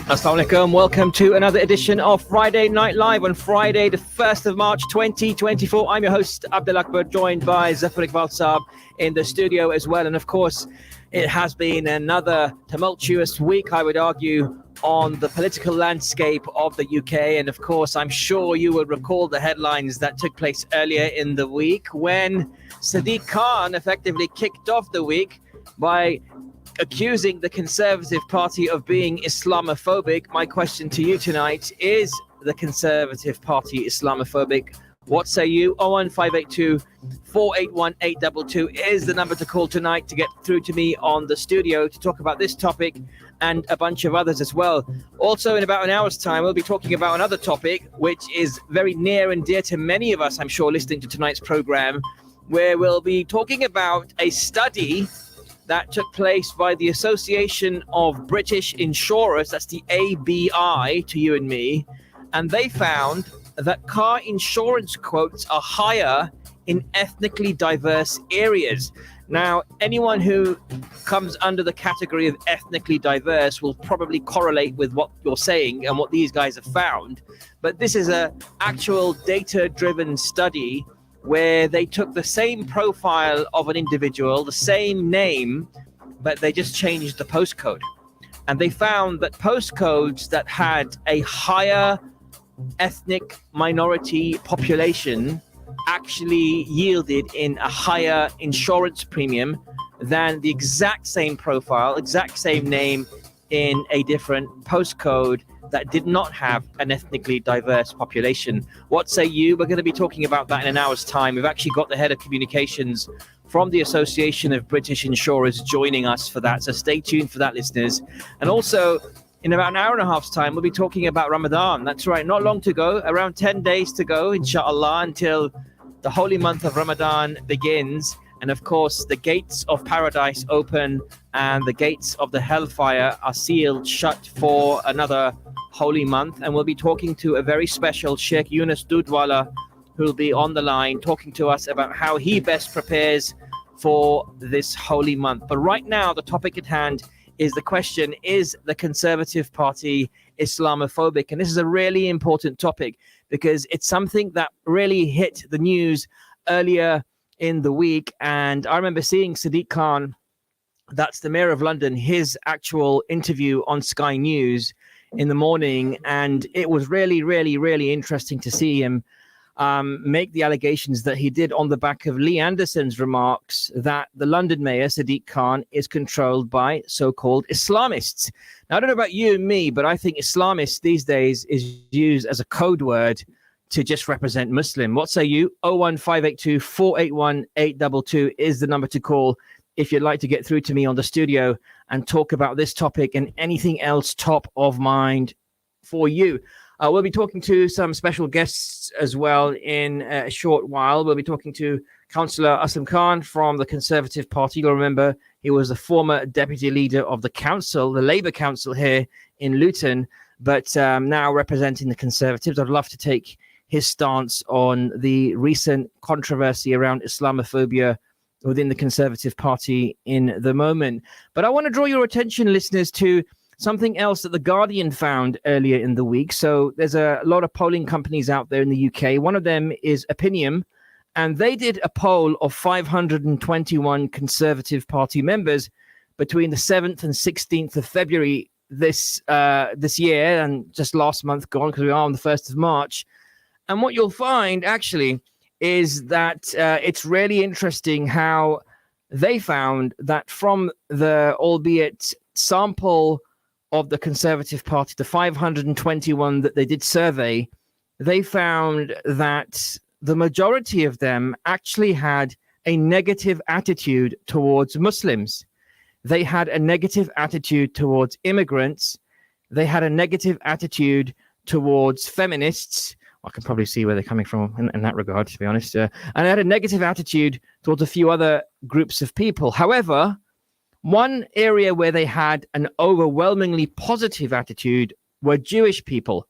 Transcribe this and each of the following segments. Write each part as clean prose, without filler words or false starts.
Assalamu alaikum. Welcome to another edition of Friday Night Live on Friday, the 1st of March, 2024. I'm your host, Abdul Akbar, joined by Zafar Iqbal Saab in the studio as well. And of course, it has been another tumultuous week, I would argue, on the political landscape of the UK. And of course, I'm sure you will recall the headlines that took place earlier in the week when Sadiq Khan effectively kicked off the week by accusing the Conservative Party of being Islamophobic. My question to you tonight is the Conservative Party Islamophobic? What say you? 01582 481 822 is the number to call tonight to get through to me on the studio to talk about this topic and a bunch of others as well. Also, in about an hour's time, we'll be talking about another topic which is very near and dear to many of us, I'm sure, listening to tonight's program, where we'll be talking about a study that took place by the Association of British Insurers, that's the ABI to you and me, and they found that car insurance quotes are higher in ethnically diverse areas. Now, anyone who comes under the category of ethnically diverse will probably correlate with what you're saying and what these guys have found, but this is an actual data-driven study where they took the same profile of an individual, the same name, but they just changed the postcode. And they found that postcodes that had a higher ethnic minority population actually yielded in a higher insurance premium than the exact same profile, exact same name in a different postcode that did not have an ethnically diverse population. What say you? We're going to be talking about that in an hour's time. We've actually got the head of communications from the Association of British Insurers joining us for that. So stay tuned for that, listeners. And also, in about an hour and a half's time, we'll be talking about Ramadan. That's right, not long to go, around 10 days to go, inshallah, until the holy month of Ramadan begins. And of course, the gates of paradise open and the gates of the hellfire are sealed shut for another holy month. And we'll be talking to a very special Sheikh Yunus Dudwala, who will be on the line talking to us about how he best prepares for this holy month. But right now, the topic at hand is the question, is the Conservative Party Islamophobic? And this is a really important topic because it's something that really hit the news earlier in the week. And I remember seeing Sadiq Khan, that's the Mayor of London, his actual interview on Sky News in the morning. And it was really, really, really interesting to see him make the allegations that he did on the back of Lee Anderson's remarks that the London Mayor, Sadiq Khan, is controlled by so-called Islamists. Now, I don't know about you and me, but I think Islamists these days is used as a code word to just represent Muslim. What say you? 01582 481 822 is the number to call if you'd like to get through to me on the studio and talk about this topic and anything else top of mind for you. We'll be talking to some special guests as well in a short while. We'll be talking to Councillor Aslam Khan from the Conservative Party. You'll remember he was the former deputy leader of the council, the Labour Council here in Luton, but now representing the Conservatives. I'd love to take his stance on the recent controversy around Islamophobia within the Conservative Party in the moment. But I want to draw your attention, listeners, to something else that The Guardian found earlier in the week. So there's a lot of polling companies out there in the UK. One of them is Opinium, and they did a poll of 521 Conservative Party members between the 7th and 16th of February this year, and just last month gone because we are on the 1st of March. And what you'll find actually is that it's really interesting how they found that from the, albeit sample of the Conservative Party, the 521 that they did survey, they found that the majority of them actually had a negative attitude towards Muslims. They had a negative attitude towards immigrants. They had a negative attitude towards feminists. I can probably see where they're coming from in that regard, to be honest. And they had a negative attitude towards a few other groups of people. However, one area where they had an overwhelmingly positive attitude were Jewish people.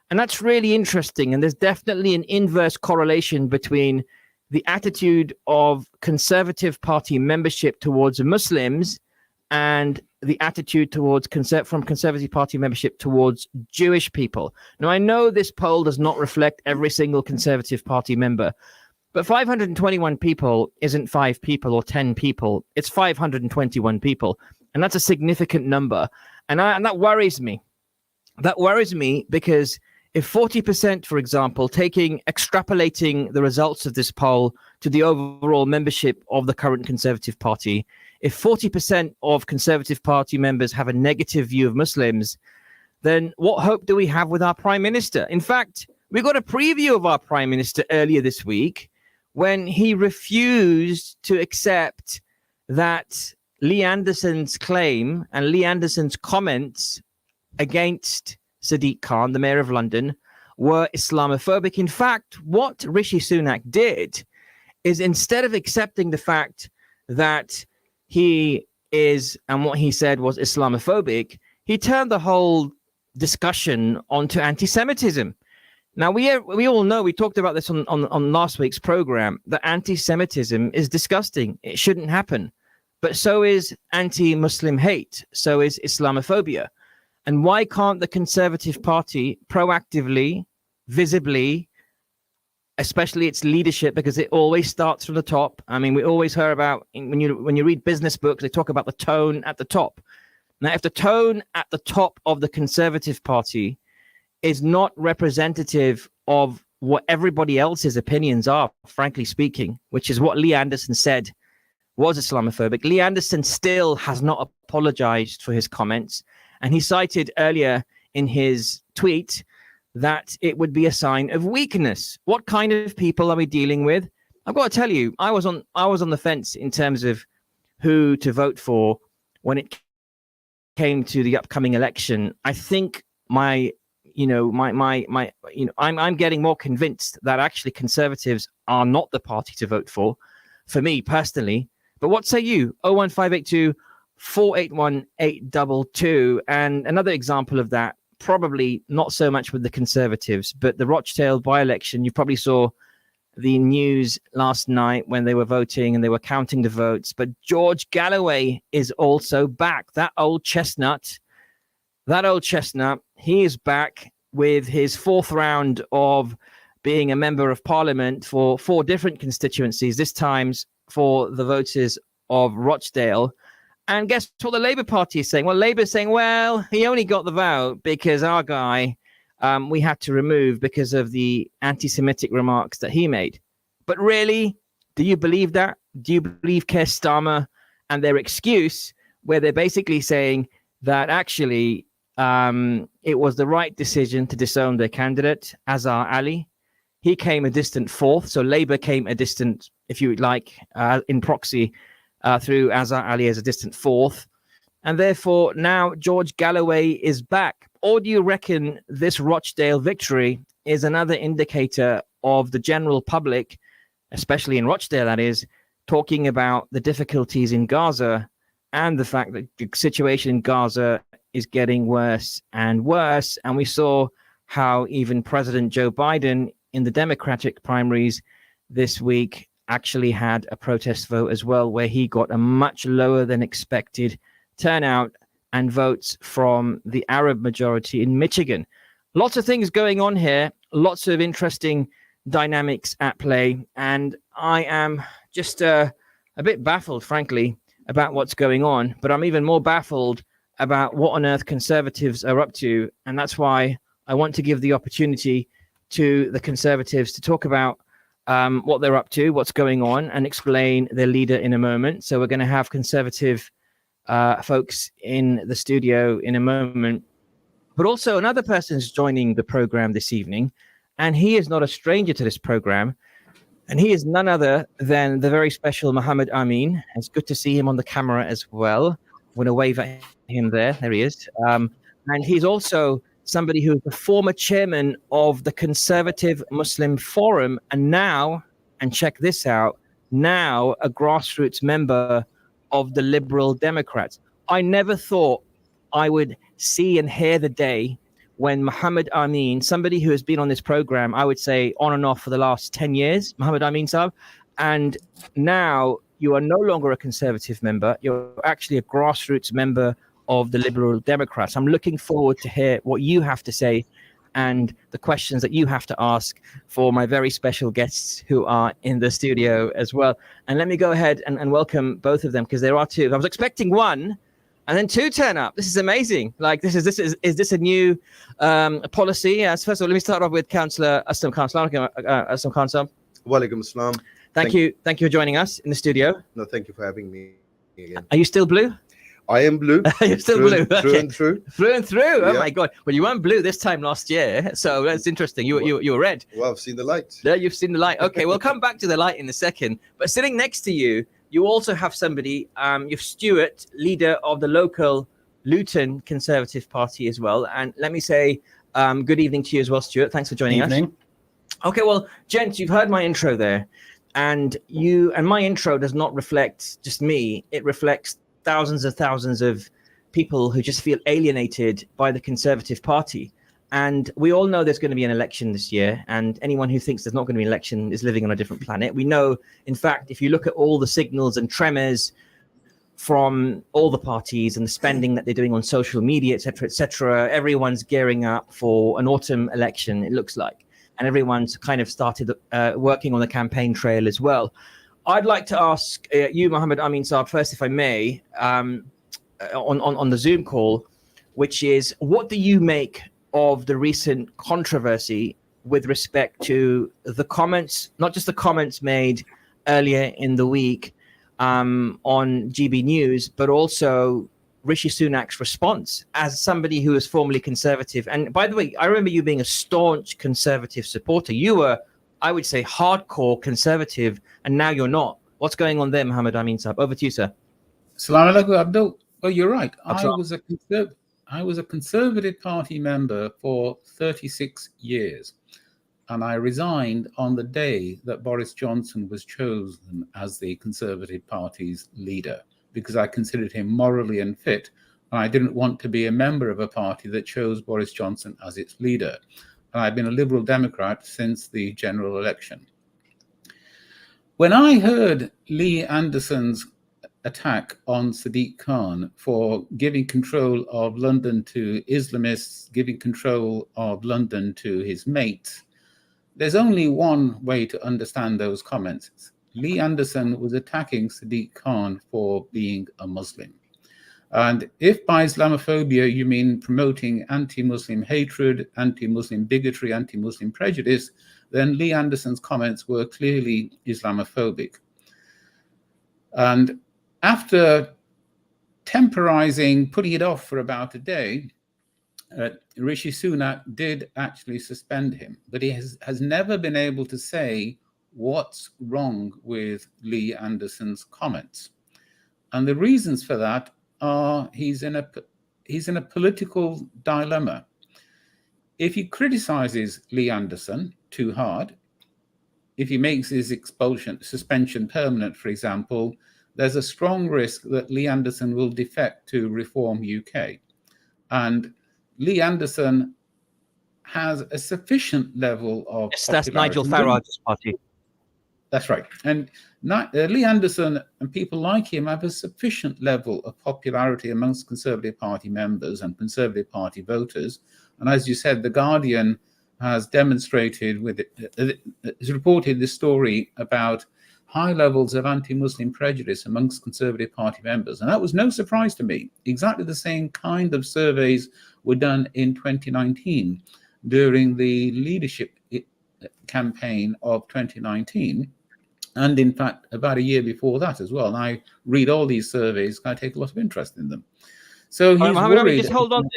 And that's really interesting. And there's definitely an inverse correlation between the attitude of Conservative Party membership towards Muslims and the attitude towards from Conservative Party membership towards Jewish people. Now, I know this poll does not reflect every single Conservative Party member, but 521 people isn't 5 people or 10 people. It's 521 people. And that's a significant number. And that worries me. That worries me because if 40%, for example, extrapolating the results of this poll to the overall membership of the current Conservative Party, if 40% of Conservative Party members have a negative view of Muslims, then what hope do we have with our Prime Minister? In fact, we got a preview of our Prime Minister earlier this week when he refused to accept that Lee Anderson's claim and Lee Anderson's comments against Sadiq Khan, the Mayor of London, were Islamophobic. In fact, what Rishi Sunak did is, instead of accepting the fact that he is and what he said was Islamophobic, he turned the whole discussion onto anti-Semitism. Now, we all know, we talked about this on last week's program, that anti-Semitism is disgusting. It shouldn't happen. But so is anti-Muslim hate. So is Islamophobia. And why can't the Conservative Party proactively, visibly, especially its leadership, because it always starts from the top. I mean, we always hear about, when you read business books, they talk about the tone at the top. Now, if the tone at the top of the Conservative Party is not representative of what everybody else's opinions are, frankly speaking, which is what Lee Anderson said was Islamophobic. Lee Anderson still has not apologized for his comments. And he cited earlier in his tweet that it would be a sign of weakness. What kind of people are we dealing with? I've got to tell you, I was on the fence in terms of who to vote for when it came to the upcoming election. I think I'm getting more convinced that actually Conservatives are not the party to vote for me personally. But what say you? 01582 481 822. And another example of that, probably not so much with the Conservatives, but the Rochdale by-election. You probably saw the news last night when they were voting and they were counting the votes. But George Galloway is also back. That old chestnut, he is back with his 4th round of being a member of parliament for 4 different constituencies, this time for the voters of Rochdale. And guess what the Labour Party is saying? Well, Labour is saying, well, he only got the vote because our guy we had to remove because of the anti-Semitic remarks that he made. But really, do you believe that? Do you believe Keir Starmer and their excuse, where they're basically saying that actually it was the right decision to disown their candidate, Azhar Ali? He came a distant 4th, so Labour came a distant, if you would like, in proxy through Azhar Ali as a distant 4th. And therefore, now George Galloway is back. Or do you reckon this Rochdale victory is another indicator of the general public, especially in Rochdale, that is, talking about the difficulties in Gaza and the fact that the situation in Gaza is getting worse and worse? And we saw how even President Joe Biden in the Democratic primaries this week actually had a protest vote as well, where he got a much lower than expected turnout and votes from the Arab majority in Michigan. Lots of things going on here, lots of interesting dynamics at play, and I am just a bit baffled, frankly, about what's going on. But I'm even more baffled about what on earth Conservatives are up to, and that's why I want to give the opportunity to the Conservatives to talk about what they're up to, what's going on, and explain their leader in a moment. So we're going to have Conservative folks in the studio in a moment. But also another person is joining the program this evening, and he is not a stranger to this program. And he is none other than the very special Muhammad Amin. It's good to see him on the camera as well. I'm going to wave at him there. There he is. And he's also somebody who is the former chairman of the Conservative Muslim Forum, and now, and check this out, now a grassroots member of the Liberal Democrats. I never thought I would see and hear the day when Muhammad Amin, somebody who has been on this program, I would say on and off for the last 10 years, Muhammad Amin Saab, and now you are no longer a Conservative member, you're actually a grassroots member of the Liberal Democrats. I'm looking forward to hear what you have to say and the questions that you have to ask for my very special guests who are in the studio as well. And let me go ahead and welcome both of them, because there are two. I was expecting one, and then two turn up. This is amazing. Like, is this a new policy? First of all, let me start off with Councillor Aslam Khan. Aslam Khan, sir. Walaikum assalam. Thank you for joining us in the studio. No, thank you for having me again. Are you still blue? I am blue. You're still blue. Through and through. Through and through. Oh Yeah. my God. Well, you weren't blue this time last year, so that's interesting. You were red. Well, I've seen the light. Yeah, you've seen the light. Okay, we'll come back to the light in a second. But sitting next to you, you also have somebody, you're Stuart, leader of the local Luton Conservative Party as well. And let me say good evening to you as well, Stuart. Thanks for joining us. Okay, well, gents, you've heard my intro there. And my intro does not reflect just me. It reflects thousands of people who just feel alienated by the Conservative Party. And we all know there's going to be an election this year. And anyone who thinks there's not going to be an election is living on a different planet. We know, in fact, if you look at all the signals and tremors from all the parties and the spending that they're doing on social media, et cetera, everyone's gearing up for an autumn election, it looks like. And everyone's kind of started working on the campaign trail as well. I'd like to ask you, Mohammed Amin Saab, first, if I may, on the Zoom call, which is, what do you make of the recent controversy with respect to the comments, not just the comments made earlier in the week on GB News, but also Rishi Sunak's response as somebody who is formerly Conservative? And by the way, I remember you being a staunch Conservative supporter. You were, I would say, hardcore Conservative, and now you're not. What's going on there, Mohammed Amin Saab? Over to you, sir. Assalamu alaikum, Abdul. Well, you're right. I was a Conservative Party member for 36 years, and I resigned on the day that Boris Johnson was chosen as the Conservative Party's leader, because I considered him morally unfit, and I didn't want to be a member of a party that chose Boris Johnson as its leader. And I've been a Liberal Democrat since the general election. When I heard Lee Anderson's attack on Sadiq Khan for giving control of London to Islamists, giving control of London to his mates, there's only one way to understand those comments. Lee Anderson was attacking Sadiq Khan for being a Muslim. And if by Islamophobia you mean promoting anti-Muslim hatred, anti-Muslim bigotry, anti-Muslim prejudice, then Lee Anderson's comments were clearly Islamophobic. And after temporizing, putting it off for about a day, Rishi Sunak did actually suspend him, but he has never been able to say what's wrong with Lee Anderson's comments. And the reasons for that are he's in a political dilemma. If he criticizes Lee Anderson too hard, if he makes his suspension permanent, for example, there's a strong risk that Lee Anderson will defect to Reform UK. And Lee Anderson has a sufficient level of Yes, that's Nigel Farage's party. That's right. And Lee Anderson and people like him have a sufficient level of popularity amongst Conservative Party members and Conservative Party voters. And as you said, The Guardian has demonstrated has reported this story about high levels of anti-Muslim prejudice amongst Conservative Party members. And that was no surprise to me. Exactly the same kind of surveys were done in 2019 during the leadership campaign of 2019. And in fact, about a year before that as well. And I read all these surveys, I take a lot of interest in them. So he's worried. Just hold on.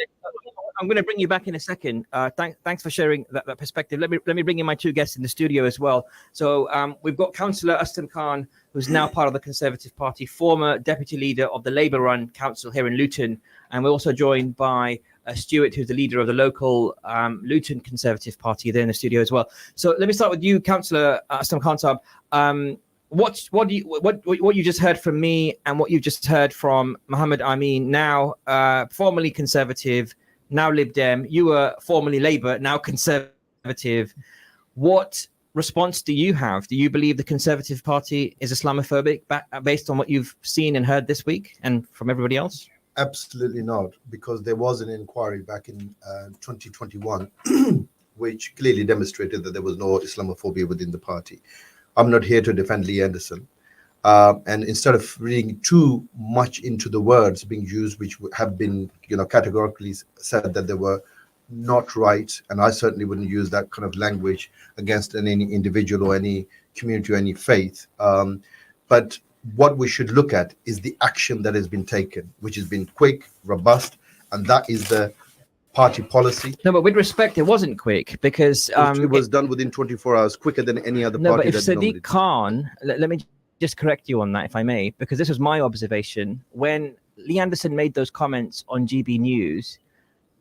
I'm going to bring you back in a second. Thanks for sharing that perspective. Let me bring in my two guests in the studio as well. So we've got Councillor Aslam Khan, who's now part of the Conservative Party, former deputy leader of the Labour-run council here in Luton. And we're also joined by Stuart, who's the leader of the local Luton Conservative Party there in the studio as well. So let me start with you, Councillor Aslam Khan Saab. What you just heard from me and what you've just heard from Mohammed Amin, now formerly Conservative, now Lib Dem. You were formerly Labour, now Conservative. What response do you have? Do you believe the Conservative Party is Islamophobic based on what you've seen and heard this week and from everybody else? Absolutely not, because there was an inquiry back in 2021 which clearly demonstrated that there was no Islamophobia within the party. I'm not here to defend Lee Anderson. And instead of reading too much into the words being used, which have been, categorically said that they were not right, and I certainly wouldn't use that kind of language against any individual or any community or any faith. But what we should look at is the action that has been taken, which has been quick, robust, and that is the party policy. No, but with respect, it wasn't quick because it was done within 24 hours, quicker than any other party. No, but if Sadiq Khan, let me just correct you on that, if I may, because this was my observation. When Lee Anderson made those comments on GB News,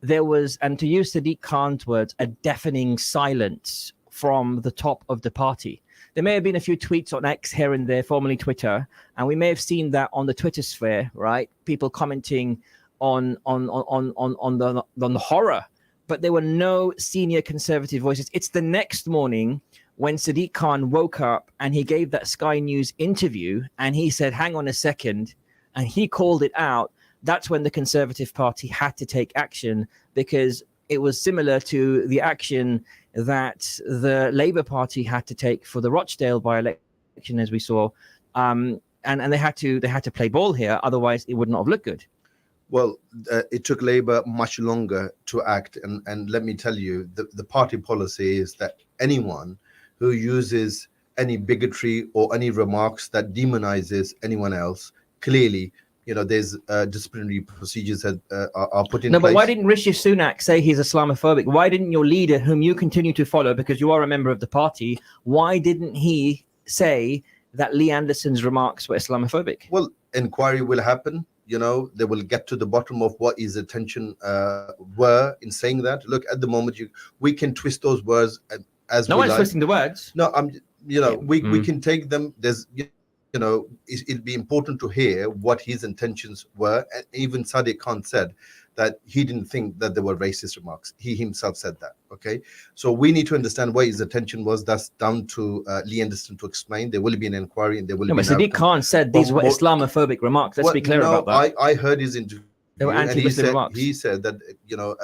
there was, and to use Sadiq Khan's words, a deafening silence from the top of the party. There may have been a few tweets on X here and there, formerly Twitter, and we may have seen that on the Twitter sphere, right? People commenting on the horror, but there were no senior conservative voices. It's the next morning when Sadiq Khan woke up and he gave that Sky News interview and he said, hang on a second, and he called it out. That's when the Conservative Party had to take action, because it was similar to the action that the Labour Party had to take for the Rochdale by-election, as we saw, and they had to play ball here, otherwise it would not have looked good. Well, it took Labour much longer to act, and let me tell you, the party policy is that anyone who uses any bigotry or any remarks that demonizes anyone else, clearly, there's disciplinary procedures that are put in place. No, but why didn't Rishi Sunak say he's Islamophobic? Why didn't your leader, whom you continue to follow because you are a member of the party, why didn't he say that Lee Anderson's remarks were Islamophobic? Well, inquiry will happen. They will get to the bottom of what his intention were in saying that. Look, at the moment, we can twist those words as no we one's like. twisting the words. No, we can take them. There's, it'd be important to hear what his intentions were. And even Sadiq Khan said that he didn't think that there were racist remarks. He himself said that. Okay, so we need to understand what his intention was. That's down to Lee Anderson to explain. There will be an inquiry, and there will be. But Sadiq Khan said these were Islamophobic remarks. Let's be clear about that. I heard his interview. They were anti-Muslim remarks. He said that,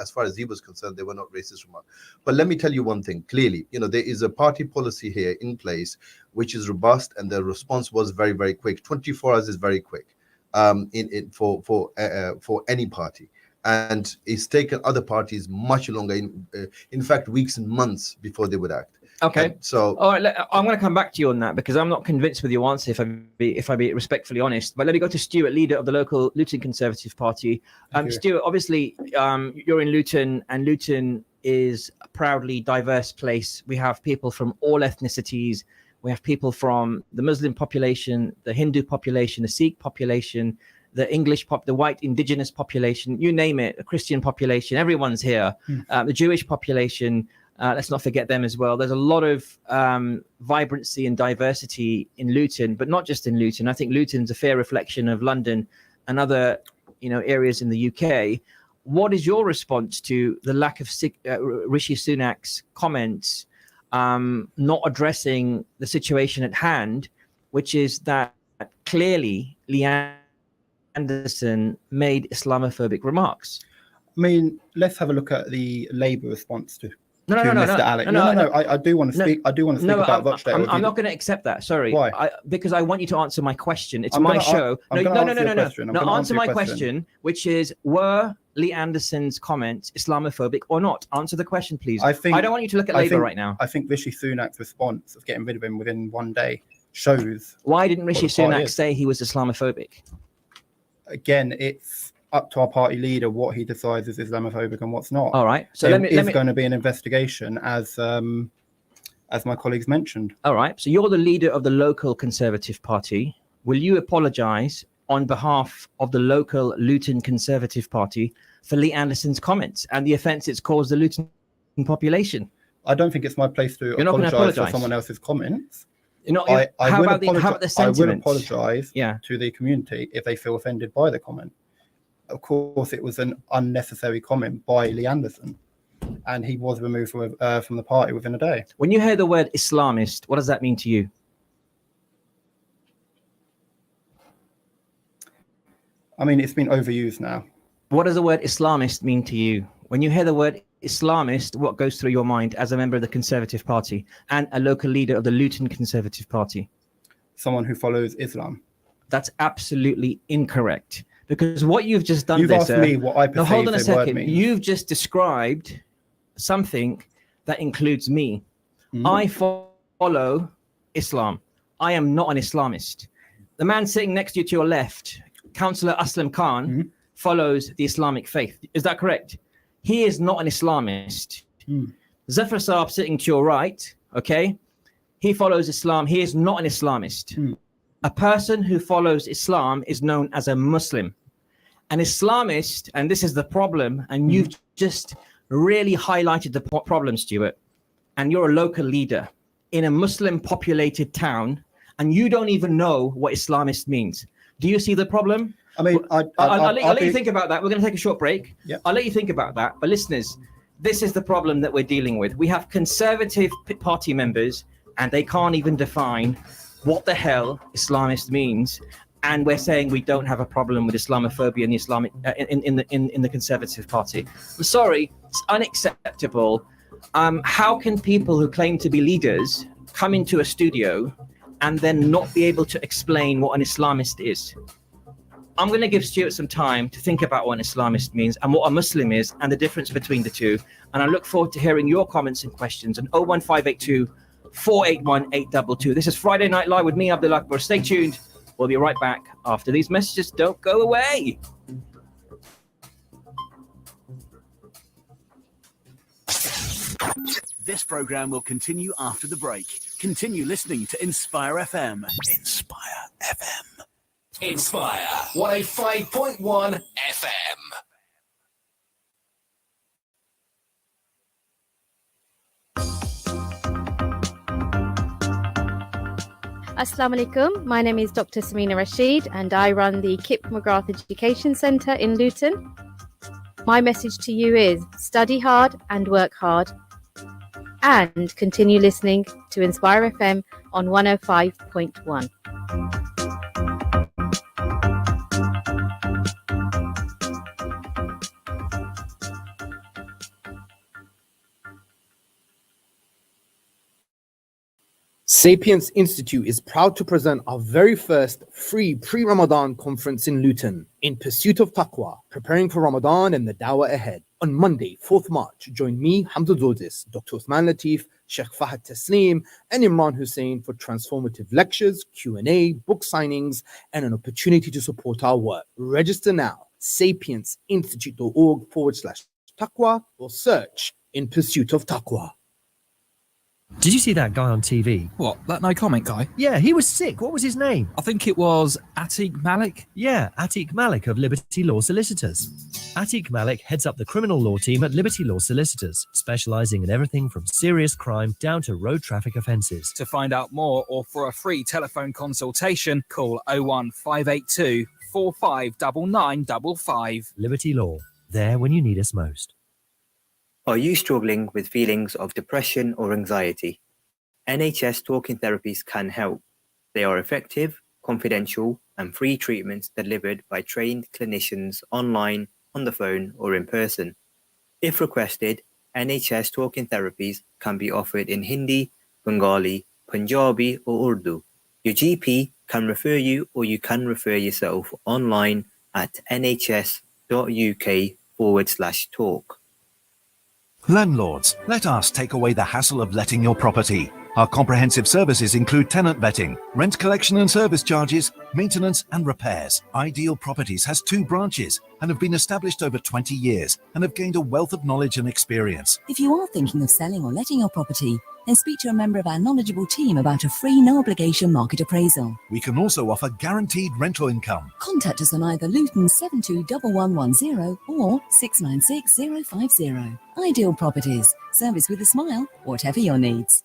as far as he was concerned, they were not racist remarks. But let me tell you one thing. Clearly, there is a party policy here in place, which is robust, and the response was very, very quick. 24 hours is very quick for any party. And it's taken other parties much longer, in fact, weeks and months before they would act. Okay. So, all right, I'm going to come back to you on that because I'm not convinced with your answer. If I be respectfully honest, but let me go to Stuart, leader of the local Luton Conservative Party. Stuart, obviously, you're in Luton, and Luton is a proudly diverse place. We have people from all ethnicities. We have people from the Muslim population, the Hindu population, the Sikh population, the English the white indigenous population, you name it, a Christian population. Everyone's here. The Jewish population. Let's not forget them as well. There's a lot of vibrancy and diversity in Luton, but not just in Luton. I think Luton's a fair reflection of London and other, areas in the UK. What is your response to the lack of Rishi Sunak's comments, not addressing the situation at hand, which is that clearly Lee Anderson made Islamophobic remarks? I mean, let's have a look at the Labour response to No. I do want to speak. I do want to speak about Rochdale. I'm not going to accept that. Sorry. Why? Because I want you to answer my question. It's my show. No. Answer my question, which is: were Lee Anderson's comments Islamophobic or not? Answer the question, please. I don't want you to look at Labour right now. I think Rishi Sunak's response of getting rid of him within one day shows. Why didn't Rishi Sunak say he was Islamophobic? Again, it's up to our party leader what he decides is Islamophobic and what's not. All right. So there is going to be an investigation, as my colleagues mentioned. All right. So you're the leader of the local Conservative Party. Will you apologise on behalf of the local Luton Conservative Party for Lee Anderson's comments and the offence it's caused the Luton population? I don't think it's my place to apologise for someone else's comments. How about the sentiment? I will apologise to the community if they feel offended by the comment. Of course, it was an unnecessary comment by Lee Anderson, and he was removed from the party within a day. When you hear the word Islamist, what does that mean to you? I mean, it's been overused now. What does the word Islamist mean to you? When you hear the word Islamist, what goes through your mind as a member of the Conservative Party and a local leader of the Luton Conservative Party? Someone who follows Islam. That's absolutely incorrect. Because what you've just done, you've asked me what I perceive. No, hold on a second. Means. You've just described something that includes me. I follow Islam. I am not an Islamist. The man sitting next to you to your left, Councillor Aslam Khan, follows the Islamic faith. Is that correct? He is not an Islamist. Zafar Saab sitting to your right, okay? He follows Islam. He is not an Islamist. A person who follows Islam is known as a Muslim. An Islamist, and this is the problem, and you've just really highlighted the problem, Stuart, and you're a local leader in a Muslim populated town, and you don't even know what Islamist means. Do you see the problem? I mean, I'll let you think about that. We're going to take a short break. Yep. I'll let you think about that. But listeners, this is the problem that we're dealing with. We have Conservative Party members, and they can't even define what the hell Islamist means. And we're saying we don't have a problem with Islamophobia in the Islamic in the Conservative Party. I'm sorry, it's unacceptable. How can people who claim to be leaders come into a studio and then not be able to explain what an Islamist is? I'm going to give Stuart some time to think about what an Islamist means and what a Muslim is and the difference between the two. And I look forward to hearing your comments and questions on 01582 481 822. This is Friday Night Live with me, Abdul Akbar. Stay tuned. We'll be right back after these messages. Don't go away. This program will continue after the break. Continue listening to Inspire FM. Inspire FM. Inspire 105.1 FM. Assalamu alaikum. My name is Dr. Samina Rashid and I run the Kip McGrath Education Centre in Luton. My message to you is study hard and work hard, and continue listening to Inspire FM on 105.1. Sapiens Institute is proud to present our very first free pre-Ramadan conference in Luton, In Pursuit of Taqwa, preparing for Ramadan and the Dawah ahead. On Monday, 4th March, join me, Hamza Zodis, Dr. Uthman Latif, Sheikh Fahad Taslim, and Imran Hussain for transformative lectures, Q&A, book signings, and an opportunity to support our work. Register now, sapiensinstitute.org/taqwa, or search In Pursuit of Taqwa. Did you see that guy on TV? What, that no comment guy? Yeah, he was sick. What was his name? I think it was Atiq Malik. Yeah, Atiq Malik of Liberty Law Solicitors. Atiq Malik heads up the criminal law team at Liberty Law Solicitors, specialising in everything from serious crime down to road traffic offences. To find out more or for a free telephone consultation, call 01582 459955. Liberty Law, there when you need us most. Are you struggling with feelings of depression or anxiety? NHS talking therapies can help. They are effective, confidential, and free treatments delivered by trained clinicians online, on the phone, or in person. If requested, NHS talking therapies can be offered in Hindi, Bengali, Punjabi, or Urdu. Your GP can refer you, or you can refer yourself online at nhs.uk/talk. Landlords, let us take away the hassle of letting your property. Our comprehensive services include tenant vetting, rent collection and service charges, maintenance and repairs. Ideal Properties has 2 branches and have been established over 20 years and have gained a wealth of knowledge and experience. If you are thinking of selling or letting your property, then speak to a member of our knowledgeable team about a free no-obligation market appraisal. We can also offer guaranteed rental income. Contact us on either Luton 721110 or 696050. Ideal Properties. Service with a smile, whatever your needs.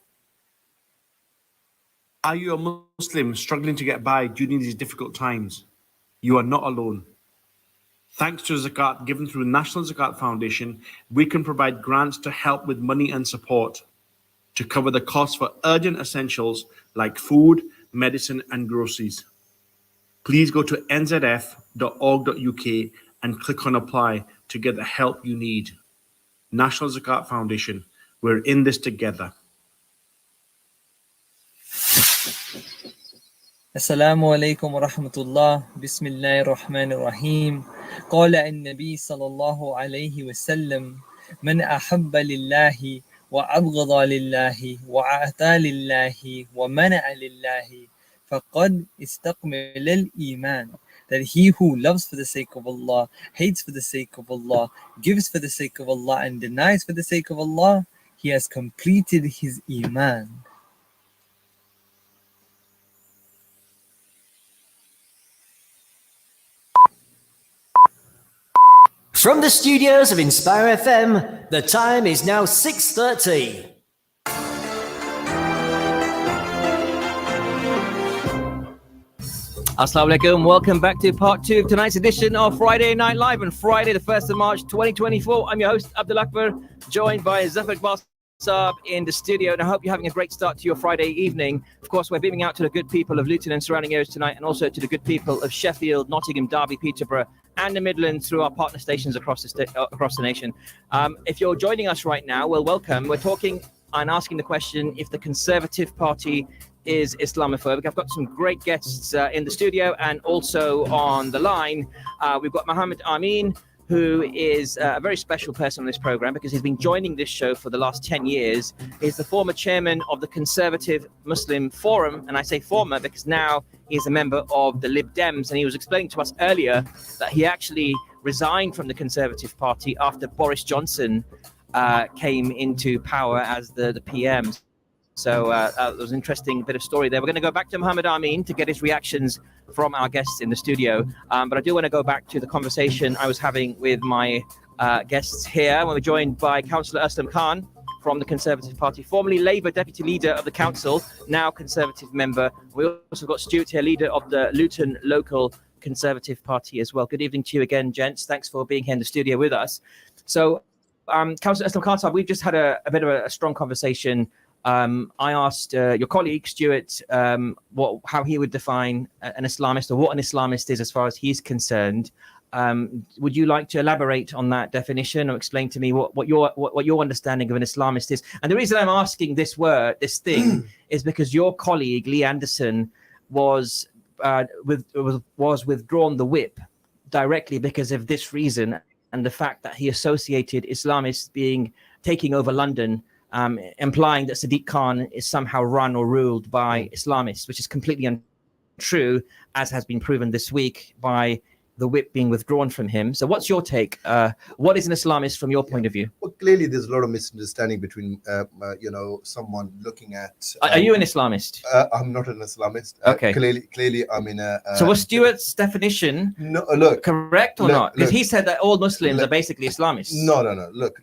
Are you a Muslim struggling to get by during these difficult times? You are not alone. Thanks to Zakat given through the National Zakat Foundation, we can provide grants to help with money and support to cover the costs for urgent essentials like food, medicine, and groceries. Please go to nzf.org.uk and click on apply to get the help you need. National Zakat Foundation, we're in this together. السلام عليكم ورحمة الله بسم الله الرحمن الرحيم قال النبي صلى الله عليه وسلم من أحب لله وأبغض لله وأعطى لله ومنع لله فقد استكمل الإيمان. That he who loves for the sake of Allah, hates for the sake of Allah, gives for the sake of Allah and denies for the sake of Allah, he has completed his Iman. From the studios of Inspire FM, the time is now 6:30. Assalamu alaikum. Welcome back to part 2 of tonight's edition of Friday Night Live on Friday, the 1st of March, 2024. I'm your host, Abdul Akbar, joined by Zafar Iqbal in the studio, and I hope you're having a great start to your Friday evening. Of course, we're beaming out to the good people of Luton and surrounding areas tonight, and also to the good people of Sheffield, Nottingham, Derby, Peterborough, and the Midlands through our partner stations across the nation. If you're joining us right now, well, welcome. We're talking and asking the question if the Conservative Party is Islamophobic. I've got some great guests in the studio and also on the line. We've got Mohammed Amin, who is a very special person on this program because he's been joining this show for the last 10 years. He's the former chairman of the Conservative Muslim Forum, and I say former because now he's a member of the Lib Dems, and he was explaining to us earlier that he actually resigned from the Conservative Party after Boris Johnson came into power as the PM. So that was an interesting bit of story there. We're going to go back to Mohammed Amin to get his reactions from our guests in the studio. But I do want to go back to the conversation I was having with my guests here. We're joined by Councillor Aslam Khan from the Conservative Party, formerly Labour Deputy Leader of the Council, now Conservative member. We also got Stuart here, leader of the Luton Local Conservative Party as well. Good evening to you again, gents. Thanks for being here in the studio with us. So, Councillor Aslam Khan, we've just had a bit of a strong conversation. I asked your colleague Stuart how he would define an Islamist, or what an Islamist is as far as he's concerned. Would you like to elaborate on that definition, or explain to me what your understanding of an Islamist is? And the reason I'm asking this thing, is because your colleague Lee Anderson was withdrawn the whip directly because of this reason, and the fact that he associated Islamists taking over London, implying that Sadiq Khan is somehow run or ruled by Islamists, which is completely untrue, as has been proven this week by the whip being withdrawn from him. So what's your take? What is an Islamist from your point of view? Well, clearly there's a lot of misunderstanding between, someone looking at... Are you an Islamist? I'm not an Islamist. Okay. Clearly I'm in a... So was Stuart's definition correct or not? Because he said that all Muslims are basically Islamists. No. Look.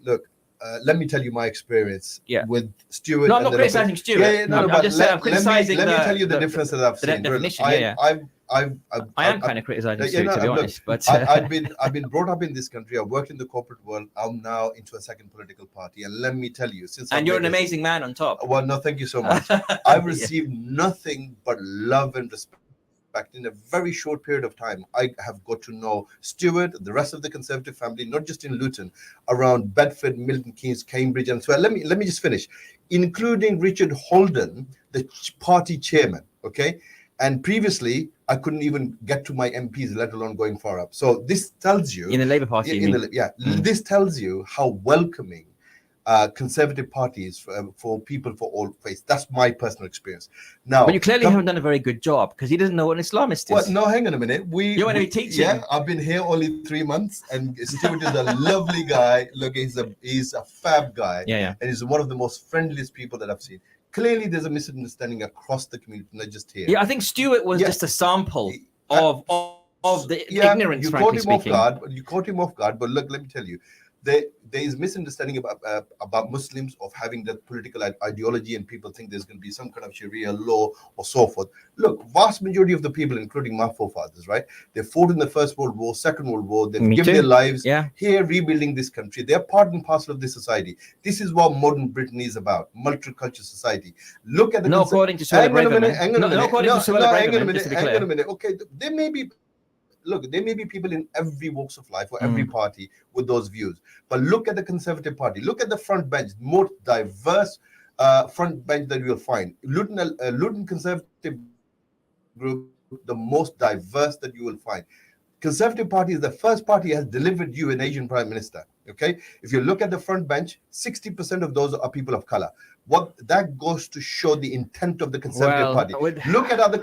Let me tell you my experience with Stuart. No, I'm not criticizing Stuart. I'm just saying I'm criticizing. Let me tell you the difference that I've seen. Definition, I am kind of criticizing Stuart, to be honest. But I've been brought up in this country. I've worked in the corporate world. I'm now into a second political party, and let me tell you, you're an amazing man on top. Well, no, thank you so much. I've received nothing but love and respect. In a very short period of time, I have got to know Stuart, the rest of the Conservative family, not just in Luton, around Bedford, Milton Keynes, Cambridge, and so on. Let me just finish, including Richard Holden, the party chairman. Okay, and previously I couldn't even get to my MPs, let alone going far up. So this tells you in the Labour Party. This tells you how welcoming Conservative parties for people for all faiths. That's my personal experience. Now, but you clearly haven't done a very good job, because he doesn't know what an Islamist is. Well, no, hang on a minute. You want to be teaching? Yeah, I've been here only 3 months, and Stuart is a lovely guy. Look, he's a fab guy. Yeah. And he's one of the most friendliest people that I've seen. Clearly, there's a misunderstanding across the community, not just here. Yeah, I think Stuart was just a sample of the ignorance. You caught him off guard. But look, let me tell you. there is misunderstanding about Muslims of having that political ideology, and people think there's going to be some kind of Sharia law or so forth. Look, vast majority of the people, including my forefathers, right? They fought in the First World War, Second World War. They've given their lives here, rebuilding this country. They're part and parcel of this society. This is what modern Britain is about: multicultural society. Look at the according to Hang on a minute. Okay, there may be. Look, there may be people in every walks of life or every party with those views. But look at the Conservative Party. Look at the front bench, more diverse front bench that you'll find. Luton Conservative Group, the most diverse that you will find. Conservative Party is the first party has delivered you an Asian Prime Minister. Okay, if you look at the front bench, 60% of those are people of color. What that goes to show the intent of the Conservative Party. Look at other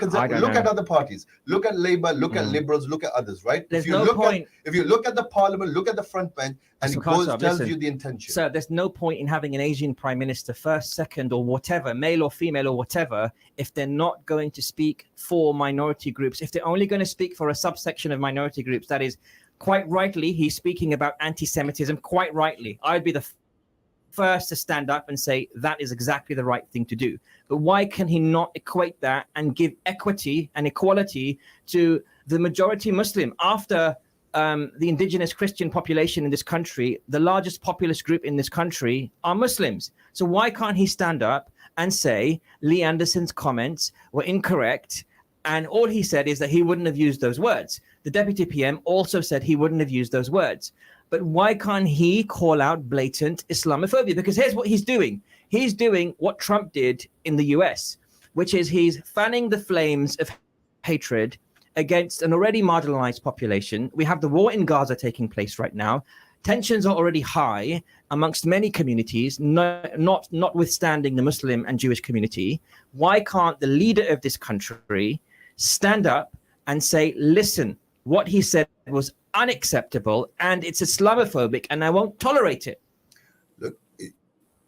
parties. Look at Labour. Look at Liberals. Look at others. Right? There's no point. If you look at the Parliament, look at the front bench, and it tells you the intention. So there's no point in having an Asian Prime Minister, first, second, or whatever, male or female or whatever, if they're not going to speak for minority groups. If they're only going to speak for a subsection of minority groups, that is. Quite rightly, he's speaking about anti-Semitism. Quite rightly, I'd be the first to stand up and say that is exactly the right thing to do. But why can he not equate that and give equity and equality to the majority Muslim? After the indigenous Christian population in this country, the largest populist group in this country are Muslims. So why can't he stand up and say Lee Anderson's comments were incorrect? And all he said is that he wouldn't have used those words. The Deputy PM also said he wouldn't have used those words. But why can't he call out blatant Islamophobia? Because here's what he's doing. He's doing what Trump did in the US, which is he's fanning the flames of hatred against an already marginalized population. We have the war in Gaza taking place right now. Tensions are already high amongst many communities, notwithstanding the Muslim and Jewish community. Why can't the leader of this country stand up and say, listen, what he said was unacceptable and it's Islamophobic and I won't tolerate it?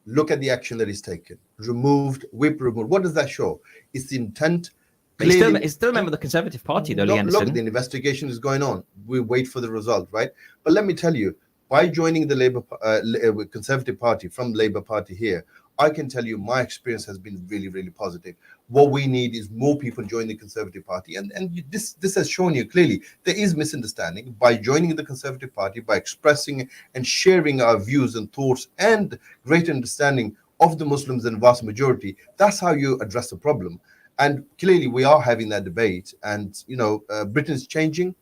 Look at the action that is taken. Whip removed. What does that show? It's the intent. He's still a member of the Conservative Party, though, Lee Anderson. Look, the investigation is going on. We wait for the result, right? But let me tell you, by joining the Conservative Party from Labour Party here, I can tell you my experience has been really, really positive. What we need is more people join the Conservative Party. And this has shown you clearly there is misunderstanding. By joining the Conservative Party, by expressing and sharing our views and thoughts and greater understanding of the Muslims in the vast majority, that's how you address the problem. And clearly we are having that debate. And, Britain's changing.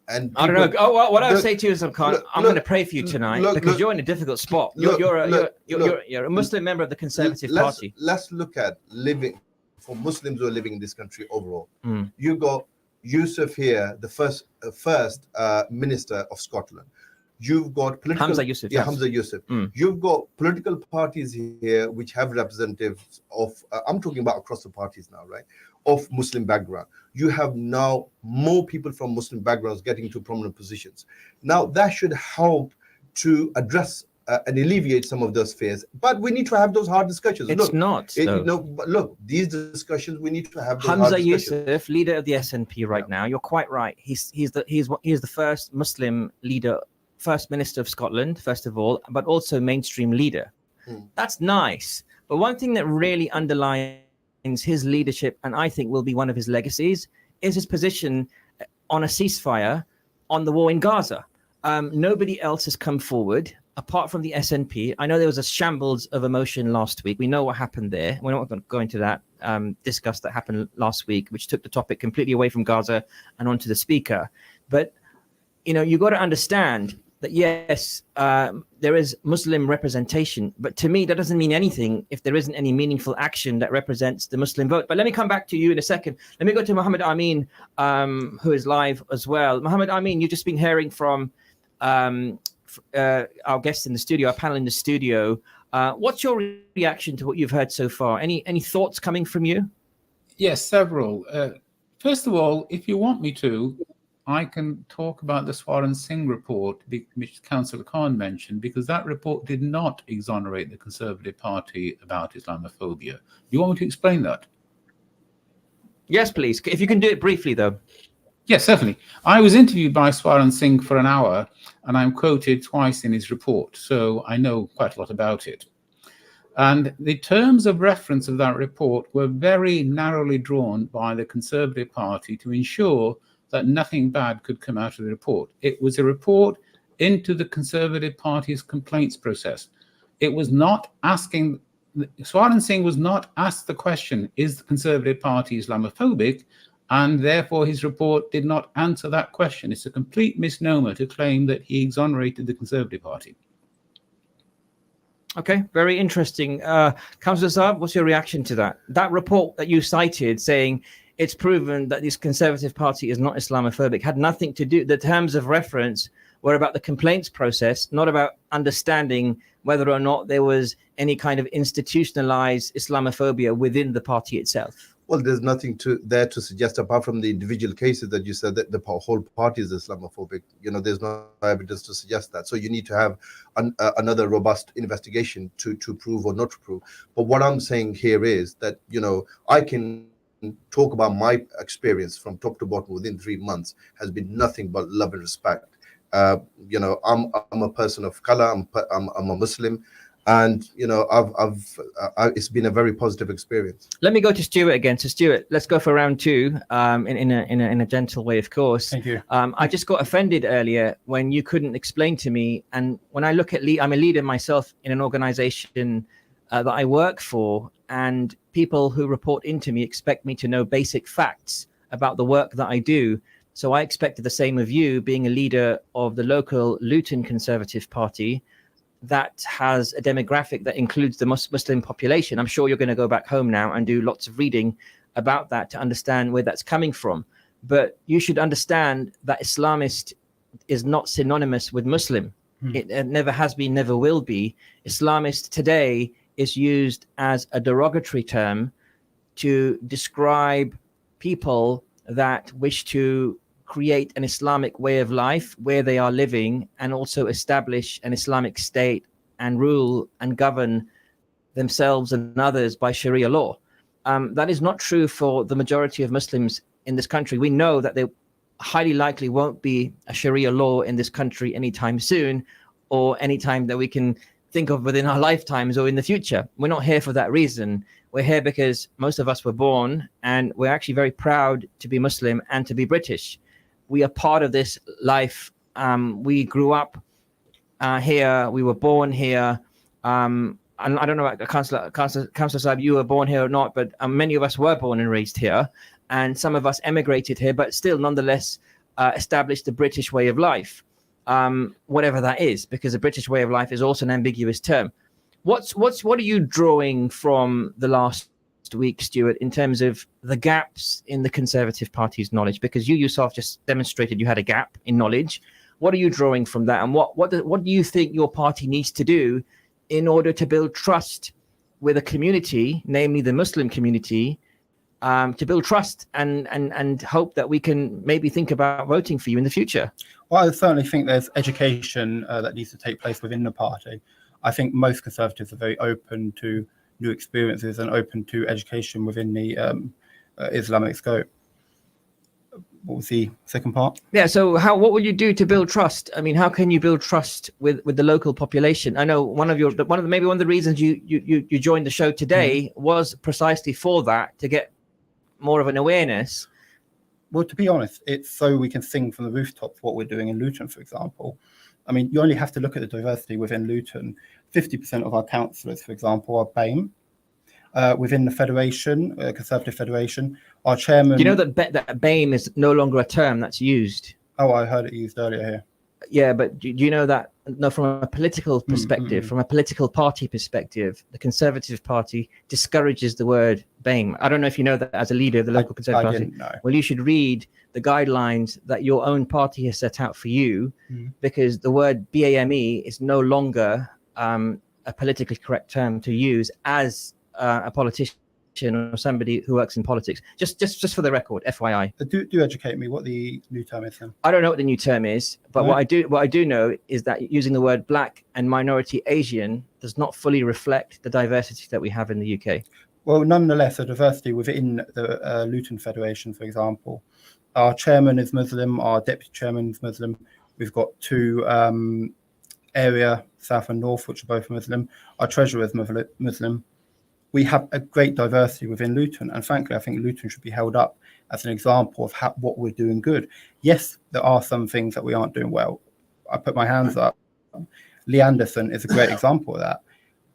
And I don't know. What I would say to you is, I'm going to pray for you tonight because you're in a difficult spot. You're a Muslim member of the Conservative Party. Let's look at living for Muslims who are living in this country overall. You got Yusuf here, the first minister of Scotland. You've got political Hamza Yusuf. Hamza Yusuf. You've got political parties here which have representatives of. I'm talking about across the parties now, right? Of Muslim background. You have now more people from Muslim backgrounds getting to prominent positions. Now that should help to address and alleviate some of those fears. But we need to have those hard discussions. But look, these discussions we need to have. Those Hamza Yusuf, leader of the SNP right now. You're quite right. He's the first Muslim leader, first minister of Scotland, first of all, but also mainstream leader. That's nice. But one thing that really underlines his leadership, and I think will be one of his legacies, is his position on a ceasefire on the war in Gaza. Nobody else has come forward apart from the SNP. I know there was a shambles of emotion last week. We know what happened there. We're not going to go into that, discuss that happened last week, which took the topic completely away from Gaza and onto the speaker. But, you got to understand that, yes, there is Muslim representation, but to me, that doesn't mean anything if there isn't any meaningful action that represents the Muslim vote. But let me come back to you in a second. Let me go to Muhammad Amin, who is live as well. Muhammad Amin, you've just been hearing from our guests in the studio, our panel in the studio. What's your reaction to what you've heard so far? Any thoughts coming from you? Yes, several. First of all, if you want me to, I can talk about the Swaran Singh report, which Councillor Khan mentioned, because that report did not exonerate the Conservative Party about Islamophobia. You want me to explain that? Yes, please. If you can do it briefly, though. Yes, certainly. I was interviewed by Swaran Singh for an hour, and I'm quoted twice in his report, so I know quite a lot about it. And the terms of reference of that report were very narrowly drawn by the Conservative Party to ensure that nothing bad could come out of the report. It was a report into the Conservative Party's complaints process. It was not asking, Swaran Singh was not asked the question, is the Conservative Party Islamophobic? And therefore his report did not answer that question. It's a complete misnomer to claim that he exonerated the Conservative Party. Okay, very interesting. Councillor Saab, what's your reaction to that? That report that you cited saying it's proven that this Conservative Party is not Islamophobic had nothing to do, the terms of reference were about the complaints process, not about understanding whether or not there was any kind of institutionalized Islamophobia within the party itself. Well, there's nothing there to suggest, apart from the individual cases that you said, that the whole party is Islamophobic. There's no evidence to suggest that. So you need to have another robust investigation to prove or not to prove. But what I'm saying here is that, I can talk about my experience from top to bottom within 3 months has been nothing but love and respect. I'm a person of color. I'm a Muslim. And it's been a very positive experience. Let me go to Stuart again. So Stuart, let's go for round two, in a gentle way, of course. Thank you. I just got offended earlier when you couldn't explain to me. And when I look at I'm a leader myself in an organization that I work for, and people who report into me expect me to know basic facts about the work that I do. So I expected the same of you, being a leader of the local Luton Conservative Party that has a demographic that includes the Muslim population. I'm sure you're going to go back home now and do lots of reading about that to understand where that's coming from. But you should understand that Islamist is not synonymous with Muslim. It never has been, never will be. Islamist today is used as a derogatory term to describe people that wish to create an Islamic way of life where they are living, and also establish an Islamic state and rule and govern themselves and others by Sharia law. That is not true for the majority of Muslims in this country. We know that there highly likely won't be a Sharia law in this country anytime soon, or anytime that we can think of within our lifetimes or in the future. We're not here for that reason. We're here because most of us were born, and we're actually very proud to be Muslim and to be British. We are part of this life. We grew up here. We were born here. And I don't know, Councillor Saab, you were born here or not, but many of us were born and raised here. And some of us emigrated here, but still nonetheless established the British way of life, whatever that is, because the British way of life is also an ambiguous term. What are you drawing from the last week, Stuart, in terms of the gaps in the Conservative Party's knowledge? Because you yourself just demonstrated you had a gap in knowledge. What are you drawing from that, and what do you think your party needs to do in order to build trust with a community, namely the Muslim community, to build trust and hope that we can maybe think about voting for you in the future? Well, I certainly think there's education that needs to take place within the party. I think most Conservatives are very open to new experiences and open to education within the Islamic scope. What was the second part? Yeah, so what will you do to build trust? I mean, how can you build trust with the local population? I know one of the reasons you joined the show today was precisely for that, to get more of an awareness. Well, to be honest, it's so we can sing from the rooftops what we're doing in Luton, for example. I mean, you only have to look at the diversity within Luton. 50% of our councillors, for example, are BAME. Within the Federation, Conservative Federation, our chairman... Do you know that BAME is no longer a term that's used? Oh, I heard it used earlier here. Yeah, but do you know that, no, from a political perspective, from a political party perspective, the Conservative Party discourages the word BAME. I don't know if you know that as a leader of the local Conservative Party. Didn't know. Well, you should read the guidelines that your own party has set out for you, because the word BAME is no longer a politically correct term to use as a politician or somebody who works in politics. Just for the record, FYI. Do educate me what the new term is then. I don't know what the new term is, but what I do know is that using the word black and minority Asian does not fully reflect the diversity that we have in the UK. Well, nonetheless, the diversity within the Luton Federation, for example, our chairman is Muslim, our deputy chairman is Muslim. We've got 2 area, south and north, which are both Muslim. Our treasurer is Muslim. We have a great diversity within Luton, and frankly, I think Luton should be held up as an example of what we're doing good. Yes, there are some things that we aren't doing well. I put my hands up. Lee Anderson is a great example of that.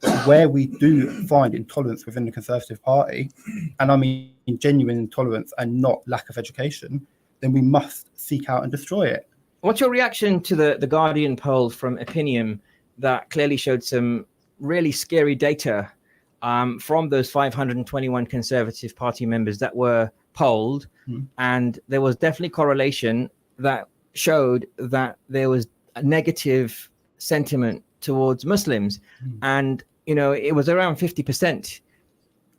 But where we do find intolerance within the Conservative Party, and I mean genuine intolerance and not lack of education, then we must seek out and destroy it. What's your reaction to the Guardian poll from Opinium that clearly showed some really scary data from those 521 Conservative Party members that were polled? And there was definitely correlation that showed that there was a negative sentiment towards Muslims. And, you know, it was around 50%.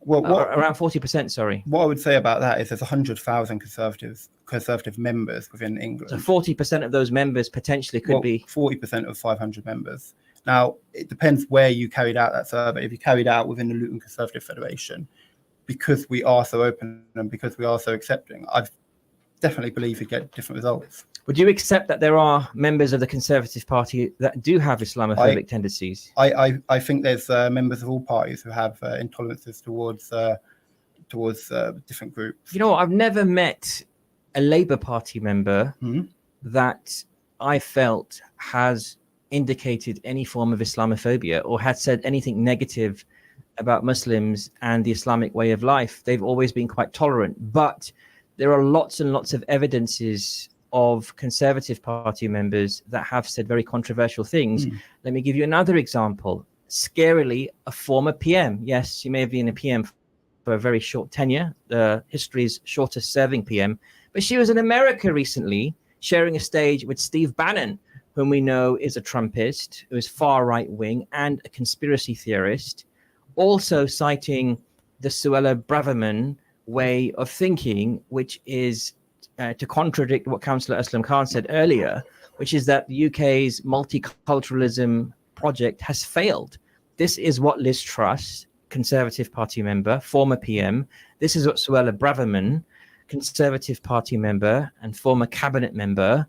Well, around 40%, sorry. What I would say about that is there's 100,000 conservative members within England. So 40% of those members potentially could be 40% of 500 members. Now, it depends where you carried out that survey. If you carried out within the Luton Conservative Federation, because we are so open and because we are so accepting, I definitely believe you get different results. Would you accept that there are members of the Conservative Party that do have Islamophobic tendencies? I think there's members of all parties who have intolerances towards different groups. You know what? I've never met a Labour Party member that I felt has indicated any form of Islamophobia or had said anything negative about Muslims and the Islamic way of life. They've always been quite tolerant, but there are lots and lots of evidences of Conservative Party members that have said very controversial things. Let me give you another example. Scarily, a former PM. Yes, she may have been a PM for a very short tenure, history's shortest serving PM, but she was in America recently sharing a stage with Steve Bannon, whom we know is a Trumpist, who is far right wing and a conspiracy theorist, also citing the Suella Braverman way of thinking, which is to contradict what Councillor Aslam Khan said earlier, which is that the UK's multiculturalism project has failed. This is what Liz Truss, Conservative Party member, former PM, this is what Suella Braverman, Conservative Party member and former cabinet member,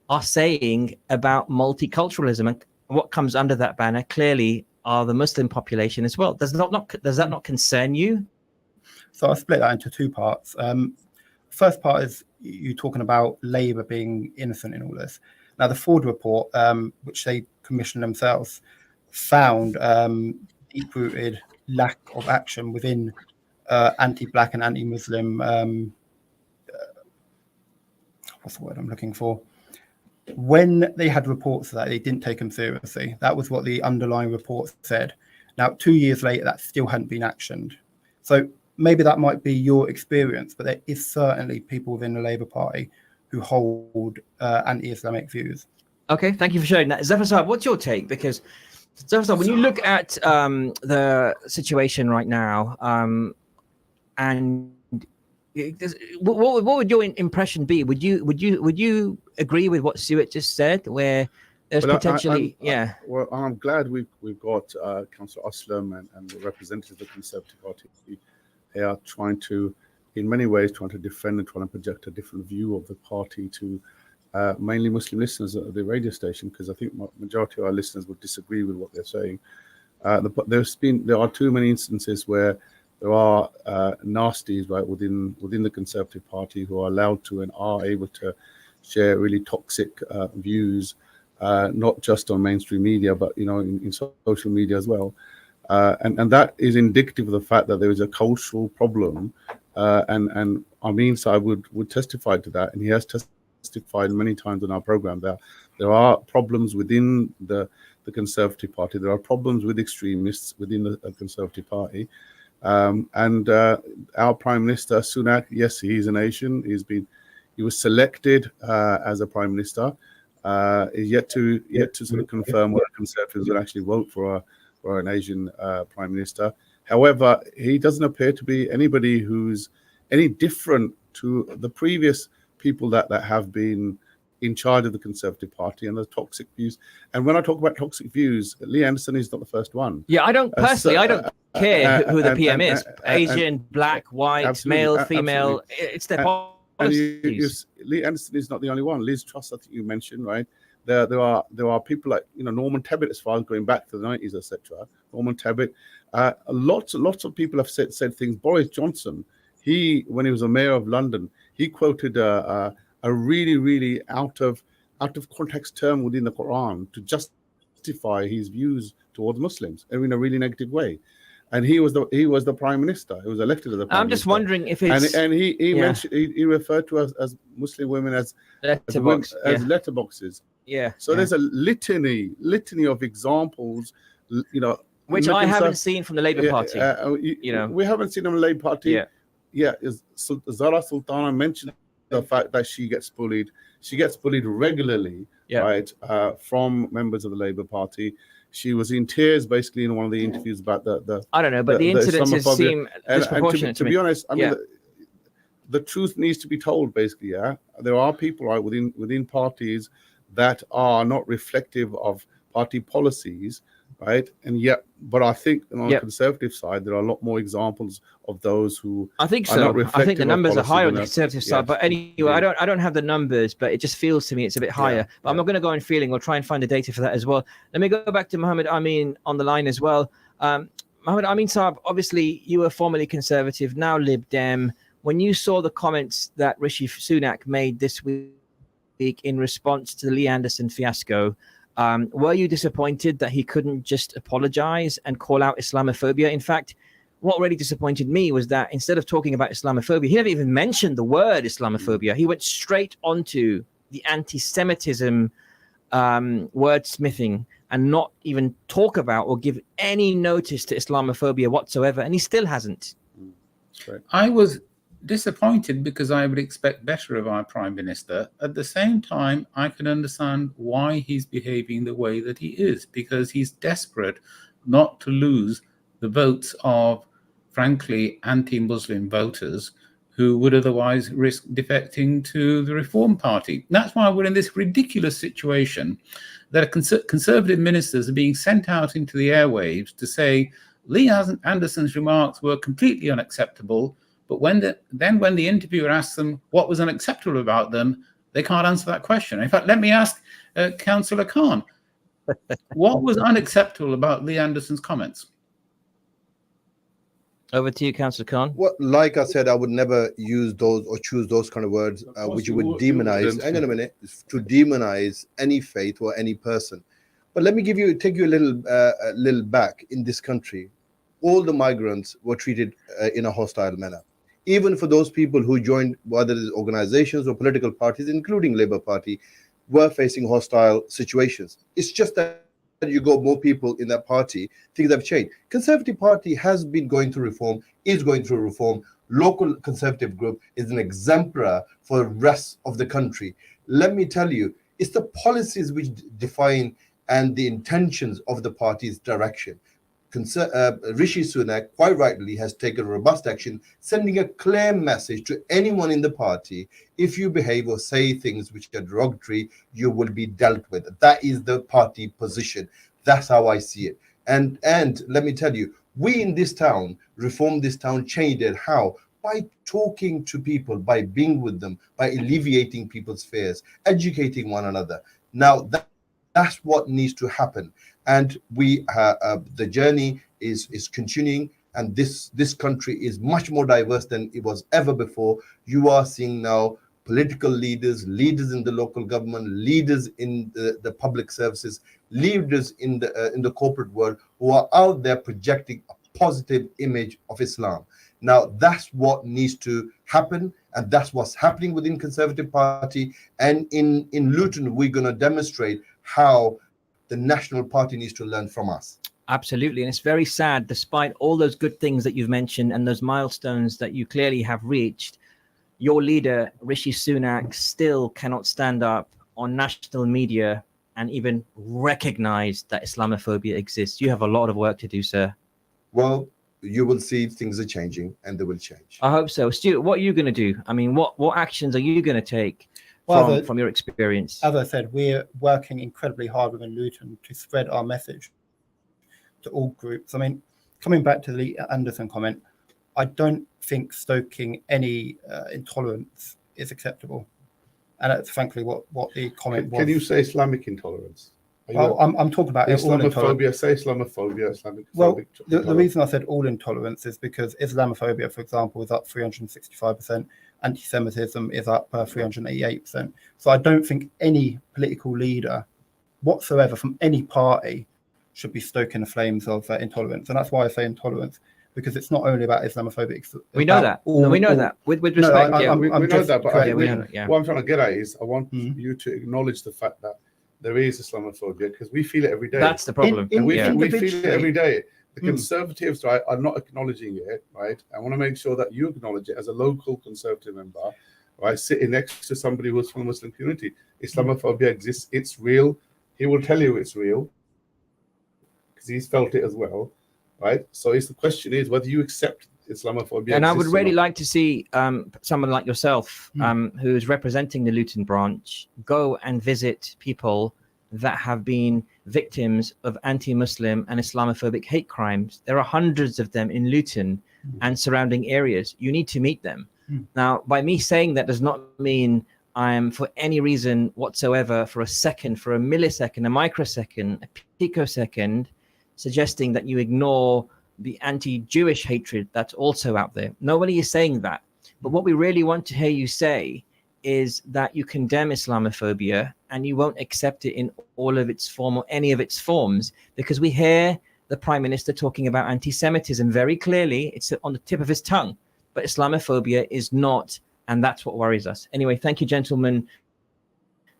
are saying about multiculturalism. And what comes under that banner clearly are the Muslim population as well. Does that not concern you? So I'll split that into 2 parts. First part is you talking about Labour being innocent in all this. Now, the Ford report, which they commissioned themselves, found deep-rooted lack of action within anti-black and anti-Muslim. What's the word I'm looking for? When they had reports of that, they didn't take them seriously. That was what the underlying report said. Now, 2 years later, that still hadn't been actioned. So maybe that might be your experience, but there is certainly people within the Labour Party who hold anti-Islamic views. Okay, thank you for sharing that. Zafar Saab, what's your take? Because Zafar Saab, when you look at the situation right now, and what would your impression be? Would you agree with what Stuart just said, where there's potentially, Well, I'm glad we've got Councillor Aslam and the representatives of the Conservative Party. They are trying to, in many ways, trying to defend and trying to project a different view of the party to mainly Muslim listeners at the radio station, because I think majority of our listeners would disagree with what they're saying. There are too many instances where there are nasties right within the Conservative Party who are allowed to and are able to share really toxic views, not just on mainstream media, but in social media as well. And that is indicative of the fact that there is a cultural problem, and Amin Saab would testify to that, and he has testified many times on our program that there are problems within the Conservative Party. There are problems with extremists within the Conservative Party, and our Prime Minister Sunak, yes, he's an Asian. He was selected as a Prime Minister. Is yet to sort of confirm whether Conservatives will actually vote for an Asian Prime Minister. However, he doesn't appear to be anybody who's any different to the previous people that have been in charge of the Conservative Party and the toxic views. And when I talk about toxic views, Lee Anderson is not the first one. Yeah, I don't personally. I don't care who the PM is. Asian, black, white, male, female. It's their Lee Anderson is not the only one. Liz Truss, I think you mentioned, right? There are people like Norman Tebbit, as far as going back to the 90s, etc. Norman Tebbit, lots of people have said things. Boris Johnson, when he was a mayor of London, he quoted a really out of context term within the Quran to justify his views towards Muslims in a really negative way. And he was the prime minister. He was elected as the prime minister. I'm just wondering if it's and he mentioned he referred to us as Muslim women as letterboxes. Yeah. So there's a litany of examples, which I haven't seen from the Labour Party. We haven't seen them in the Labour Party. Yeah. Zara Sultana mentioned the fact that she gets bullied. She gets bullied regularly, right, from members of the Labour Party. She was in tears, basically, in one of the interviews about the I don't know, but the incidences seem disproportionate to be honest, I mean, the truth needs to be told, basically. Yeah, there are people right within parties that are not reflective of party policies, right? And yet, but I think on the Conservative side, there are a lot more examples of those who I think are so. not reflective I think the numbers are higher on the of Conservative side, but anyway, I don't have the numbers, but it just feels to me it's a bit higher. But I'm not going to go on feeling. We'll try and find the data for that as well. Let me go back to Mohammed Amin on the line as well. Mohammed Amin Saab, obviously you were formerly Conservative, now Lib Dem. When you saw the comments that Rishi Sunak made this week in response to the Lee Anderson fiasco, were you disappointed that he couldn't just apologize and call out Islamophobia? In fact, what really disappointed me was that instead of talking about Islamophobia, he never even mentioned the word Islamophobia. He went straight onto the anti-Semitism wordsmithing and not even talk about or give any notice to Islamophobia whatsoever. And he still hasn't. I was disappointed because I would expect better of our Prime Minister. At the same time, I can understand why he's behaving the way that he is, because he's desperate not to lose the votes of, frankly, anti-Muslim voters who would otherwise risk defecting to the Reform Party. That's why we're in this ridiculous situation that Conservative ministers are being sent out into the airwaves to say Lee Anderson's remarks were completely unacceptable, but when the interviewer asks them what was unacceptable about them, they can't answer that question. In fact, let me ask Councillor Khan, what was unacceptable about Lee Anderson's comments? Over to you, Councillor Khan. Well, like I said, I would never use those or choose those kind of words which would demonize. Hang on a minute, to demonize any faith or any person. But let me take you a little back. In this country, all the migrants were treated in a hostile manner. Even for those people who joined, whether it's organizations or political parties, including Labour Party, were facing hostile situations. It's just that you got more people in that party, things have changed. Conservative Party has been going through reform, is going through reform. Local Conservative group is an exemplar for the rest of the country. Let me tell you, it's the policies which define and the intentions of the party's direction. Rishi Sunak, quite rightly, has taken robust action, sending a clear message to anyone in the party: if you behave or say things which are derogatory, you will be dealt with. That is the party position. That's how I see it. And let me tell you, we in this town, reform this town, changed it. How? By talking to people, by being with them, by alleviating people's fears, educating one another. Now, that's what needs to happen. And the journey is continuing, and this country is much more diverse than it was ever before. You are seeing now political leaders in the local government, leaders in the public services, leaders in the corporate world who are out there projecting a positive image of Islam. Now, that's what needs to happen, and that's what's happening within Conservative Party. And in Luton, we're going to demonstrate how the National Party needs to learn from us. Absolutely. And it's very sad, despite all those good things that you've mentioned and those milestones that you clearly have reached, your leader, Rishi Sunak, still cannot stand up on national media and even recognize that Islamophobia exists. You have a lot of work to do, sir. Well, you will see things are changing, and they will change. I hope so. Stuart, what are you going to do? I mean, what actions are you going to take from your experience? As I said, we're working incredibly hard within Luton to spread our message to all groups. I mean, coming back to the Anderson comment, I don't think stoking any intolerance is acceptable. And that's frankly what the comment was. Can you say Islamic intolerance? Well, I'm talking about Islamophobia. Say Islamophobia. Islamic. Well, the reason I said all intolerance is because Islamophobia, for example, is up 365%. Anti-Semitism is up 388%. So I don't think any political leader whatsoever from any party should be stoking the flames of intolerance. And that's why I say intolerance, because it's not only about Islamophobic. We know that. We know that. With respect, we know that. But yeah. What I'm trying to get at is I want you to acknowledge the fact that there is Islamophobia, because we feel it every day. That's the problem. We feel it every day. The Conservatives, right, are not acknowledging it, right? I want to make sure that you acknowledge it as a local Conservative member, right, sitting next to somebody who's from the Muslim community. Islamophobia exists. It's real. He will tell you it's real because he's felt it as well, right? So the question is whether you accept Islamophobia. And I would really like to see someone like yourself, who's representing the Luton branch, go and visit people that have been victims of anti-Muslim and Islamophobic hate crimes. There are hundreds of them in Luton and surrounding areas. You need to meet them. Now, by me saying that does not mean I am for any reason whatsoever, for a second, for a millisecond, a microsecond, a picosecond, suggesting that you ignore the anti-Jewish hatred that's also out there. Nobody is saying that. But what we really want to hear you say is that you condemn Islamophobia and you won't accept it in all of its form or any of its forms, because we hear the Prime Minister talking about anti-Semitism very clearly. It's on the tip of his tongue, but Islamophobia is not, and that's what worries us. Anyway, thank you, gentlemen,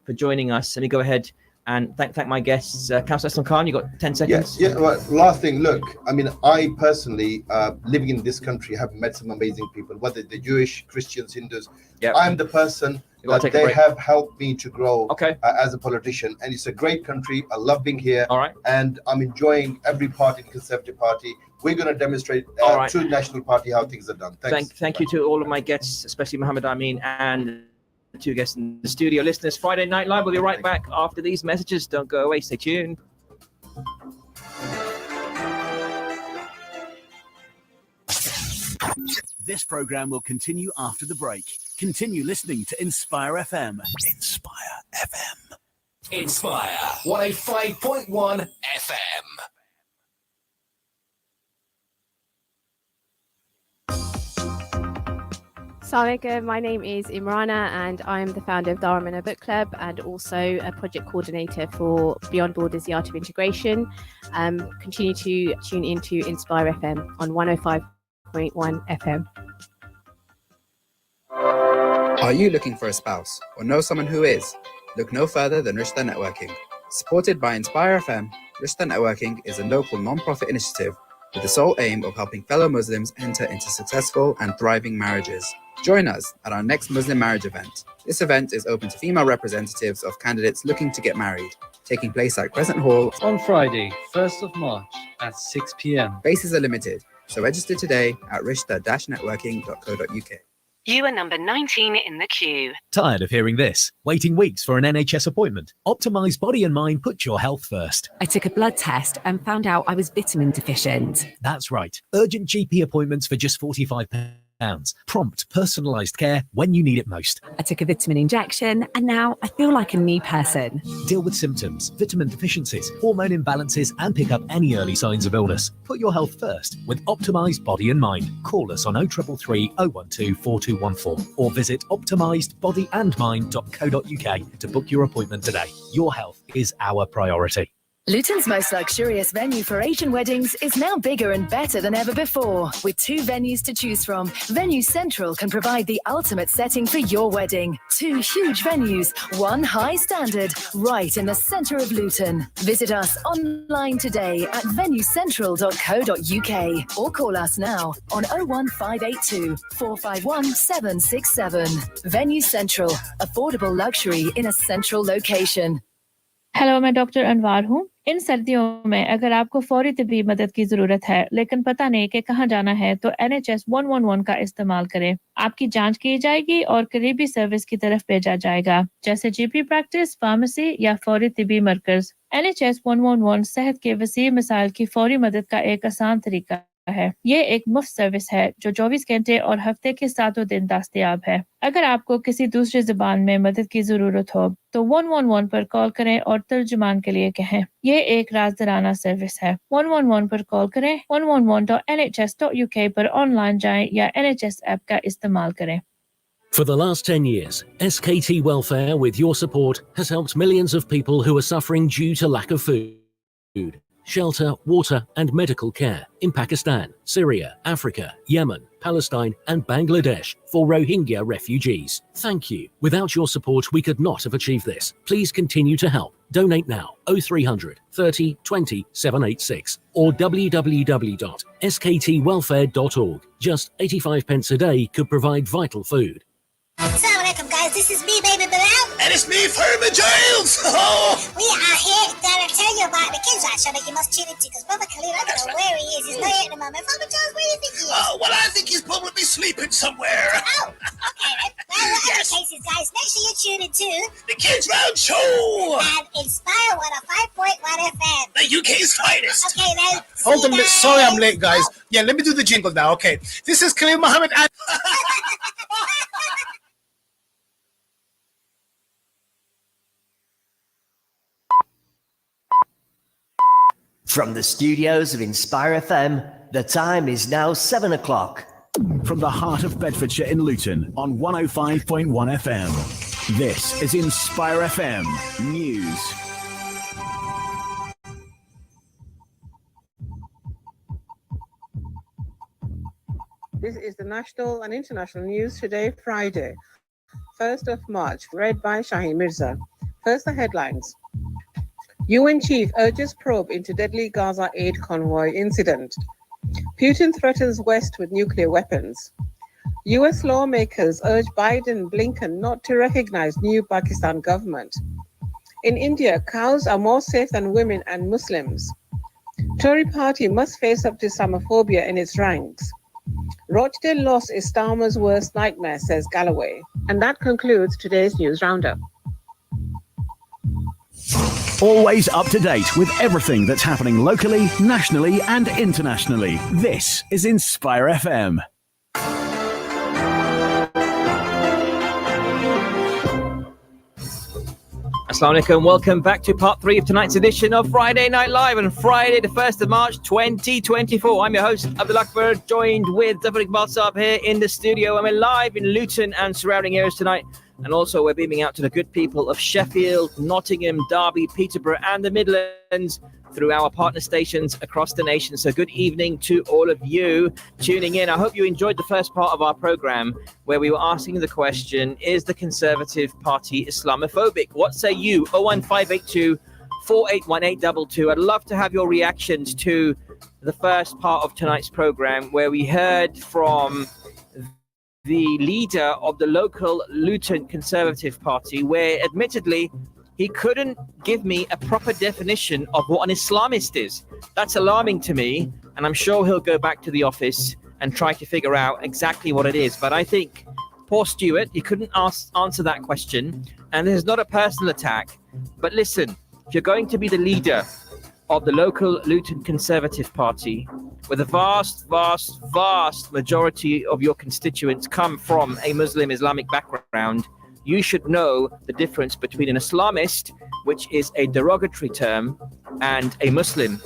for joining us. Let me go ahead and thank my guests. Councillor Aslam Khan, you got 10 seconds. Yeah, well, last thing, look, I mean, I personally, living in this country, have met some amazing people, whether they're Jewish, Christians, Hindus. Yep. I'm the person that they have helped me to grow as a politician. And it's a great country. I love being here. All right. And I'm enjoying every part in the Conservative Party. We're going to demonstrate to National Party how things are done. Thanks. Thank you to all of my guests, especially Muhammad Amin and the two guests in the studio. Listeners, Friday Night Live, we'll be right back after these messages. Don't go away. Stay tuned. This program will continue after the break. Continue listening to Inspire FM. Inspire FM. Inspire 105.1 FM. Assalamualaikum, my name is Imrana and I am the founder of Dharmana Book Club and also a project coordinator for Beyond Borders, the Art of Integration. Continue to tune into Inspire FM on 105.1 FM. Are you looking for a spouse or know someone who is? Look no further than Rishta Networking. Supported by Inspire FM, Rishta Networking is a local non-profit initiative with the sole aim of helping fellow Muslims enter into successful and thriving marriages. Join us at our next Muslim marriage event. This event is open to female representatives of candidates looking to get married, taking place at Crescent Hall on Friday, 1st of March at 6 p.m. Spaces are limited, so register today at rishta-networking.co.uk. You are number 19 in the queue. Tired of hearing this? Waiting weeks for an NHS appointment? Optimize Body and Mind puts your health first. I took a blood test and found out I was vitamin deficient. That's right. Urgent GP appointments for just £45. Prompt, personalised care when you need it most. I took a vitamin injection and now I feel like a new person. Deal with symptoms, vitamin deficiencies, hormone imbalances, and pick up any early signs of illness. Put your health first with Optimised Body and Mind. Call us on 0333 012 4214 or visit optimisedbodyandmind.co.uk to book your appointment today. Your health is our priority. Luton's most luxurious venue for Asian weddings is now bigger and better than ever before. With 2 venues to choose from, Venue Central can provide the ultimate setting for your wedding. 2 huge venues, 1 high standard, right in the centre of Luton. Visit us online today at venuecentral.co.uk or call us now on 01582 451 767. Venue Central, affordable luxury in a central location. Hello मैं doctor अनवार हूँ इन सर्दियों में अगर आपको फौरी तिब्बी मदद की ज़रूरत है लेकिन पता नहीं कि कहाँ जाना है तो NHS 111 का इस्तेमाल करें आपकी जांच की जाएगी और करीबी सर्विस की तरफ भेजा जाएगा जैसे जीपी प्रैक्टिस फार्मेसी या फौरी तिब्बी मरकज़ NHS 111 सेहत के वसीह मसाइल की फौरी मदद का एक आसान तरीका है। ये एक मुफ्त सर्विस है जो 24 घंटे और हफ्ते के 7 दिन दस्तयाब है। अगर आपको किसी दूसरी ज़बान में मदद की ज़रूरत हो तो 111 पर कॉल करें और तर्जुमान के लिए कहें। ये एक राज़दाराना सर्विस है। 111 पर कॉल करें, 111.nhs.uk पर ऑनलाइन जाएं या NHS ऐप का इस्तेमाल करें। For the last 10 years, SKT Welfare, with your support, has helped millions of people who are suffering due to lack of food, shelter, water and medical care in Pakistan, Syria, Africa, Yemen, Palestine and Bangladesh for Rohingya refugees. Thank you. Without your support, we could not have achieved this. Please continue to help. Donate now 0300 30 20 786 or www.sktwelfare.org. Just 85 pence a day could provide vital food. Assalamu alaikum, guys. This is me, Baby Bilal. And it's me, Furman Giles. We are here to tell you about the kids right show that you must tune into because Brother Khalil, I don't know where he is. He's not here at the moment. Furman Giles, where do you think he is? Well, I think he's probably sleeping somewhere. Oh, okay then. Well, whatever the case is, guys, make sure you tune into The Kids Round Show and Inspire 105.1 FM. The UK's finest. Okay, then. Hold on a minute. Sorry I'm late, guys. Yeah, let me do the jingle now. Okay. This is Khalil Muhammad and... From the studios of Inspire FM, the time is now 7 o'clock. From the heart of Bedfordshire in Luton on 105.1 FM. This is Inspire FM News. This is the national and international news today, Friday, 1st of March, read by Shaheen Mirza. First, the headlines. UN chief urges probe into deadly Gaza aid convoy incident. Putin threatens West with nuclear weapons. US lawmakers urge Biden Blinken not to recognize new Pakistan government. In India, cows are more safe than women and Muslims. Tory party must face up to Islamophobia in its ranks. Rochdale loss is Starmer's worst nightmare, says Galloway. And that concludes today's news roundup. Always up to date with everything that's happening locally, nationally and internationally. This is Inspire FM. Assalamu alaikum. Welcome back to part 3 of tonight's edition of Friday Night Live on Friday, the 1st of March, 2024. I'm your host, Abdul Akbar, joined with Zafar Iqbal Saab here in the studio. And we're live in Luton and surrounding areas tonight. And also we're beaming out to the good people of Sheffield, Nottingham, Derby, Peterborough and the Midlands through our partner stations across the nation. So good evening to all of you tuning in. I hope you enjoyed the first part of our program where we were asking the question, is the Conservative Party Islamophobic? What say you? 01582 481822. I'd love to have your reactions to the first part of tonight's program where we heard from the leader of the local Luton Conservative Party, where admittedly he couldn't give me a proper definition of what an Islamist is. That's alarming to me, and I'm sure he'll go back to the office and try to figure out exactly what it is. But I think, poor Stuart, he couldn't answer that question, and this is not a personal attack. But listen, if you're going to be the leader of the local Luton Conservative Party, where the vast majority of your constituents come from a Muslim Islamic background, you should know the difference between an Islamist, which is a derogatory term, and a Muslim.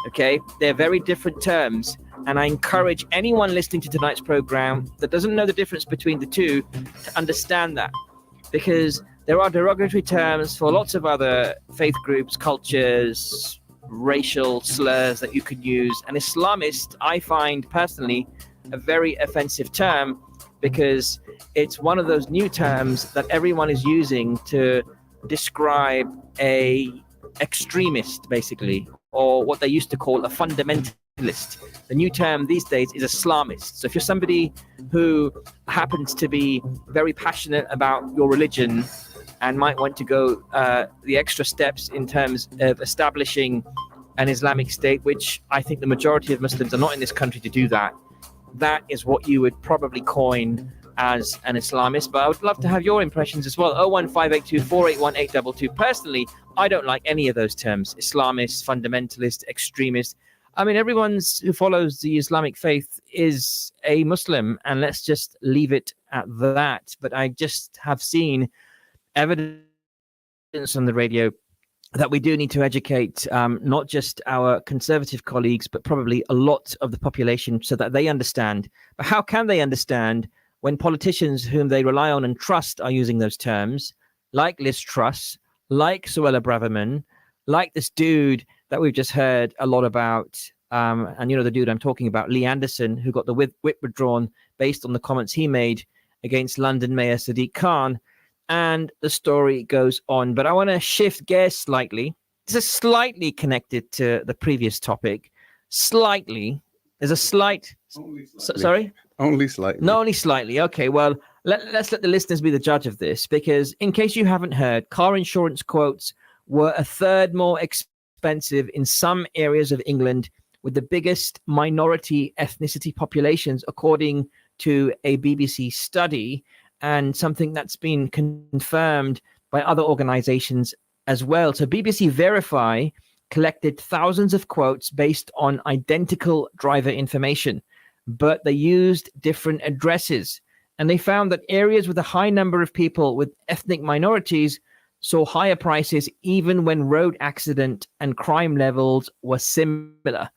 Okay, they're very different terms, and I encourage anyone listening to tonight's program that doesn't know the difference between the two to understand that, because there are derogatory terms for lots of other faith groups, cultures, racial slurs that you could use. An Islamist, I find personally, a very offensive term, because it's one of those new terms that everyone is using to describe a extremist, basically, or what they used to call a fundamentalist. The new term these days is Islamist. So if you're somebody who happens to be very passionate about your religion and might want to go the extra steps in terms of establishing an Islamic State, which I think the majority of Muslims are not in this country to do that, that is what you would probably coin as an Islamist. But I would love to have your impressions as well. 01582 481822. Personally, I don't like any of those terms. Islamist, fundamentalist, extremist. I mean, everyone who follows the Islamic faith is a Muslim, and let's just leave it at that. But I just have seen evidence on the radio that we do need to educate not just our conservative colleagues, but probably a lot of the population so that they understand. But how can they understand when politicians whom they rely on and trust are using those terms, like Liz Truss, like Suella Braverman, like this dude that we've just heard a lot about, and the dude I'm talking about, Lee Anderson, who got the whip withdrawn based on the comments he made against London Mayor Sadiq Khan. And the story goes on. But I want to shift gears slightly. This is slightly connected to the previous topic. Slightly. There's a slight... Sorry? Only slightly. No, only slightly. Okay, well, let's let the listeners be the judge of this, because in case you haven't heard, car insurance quotes were a third more expensive in some areas of England with the biggest minority ethnicity populations, according to a BBC study, and something that's been confirmed by other organizations as well. So BBC Verify collected thousands of quotes based on identical driver information, but they used different addresses. And they found that areas with a high number of people with ethnic minorities saw higher prices even when road accident and crime levels were similar.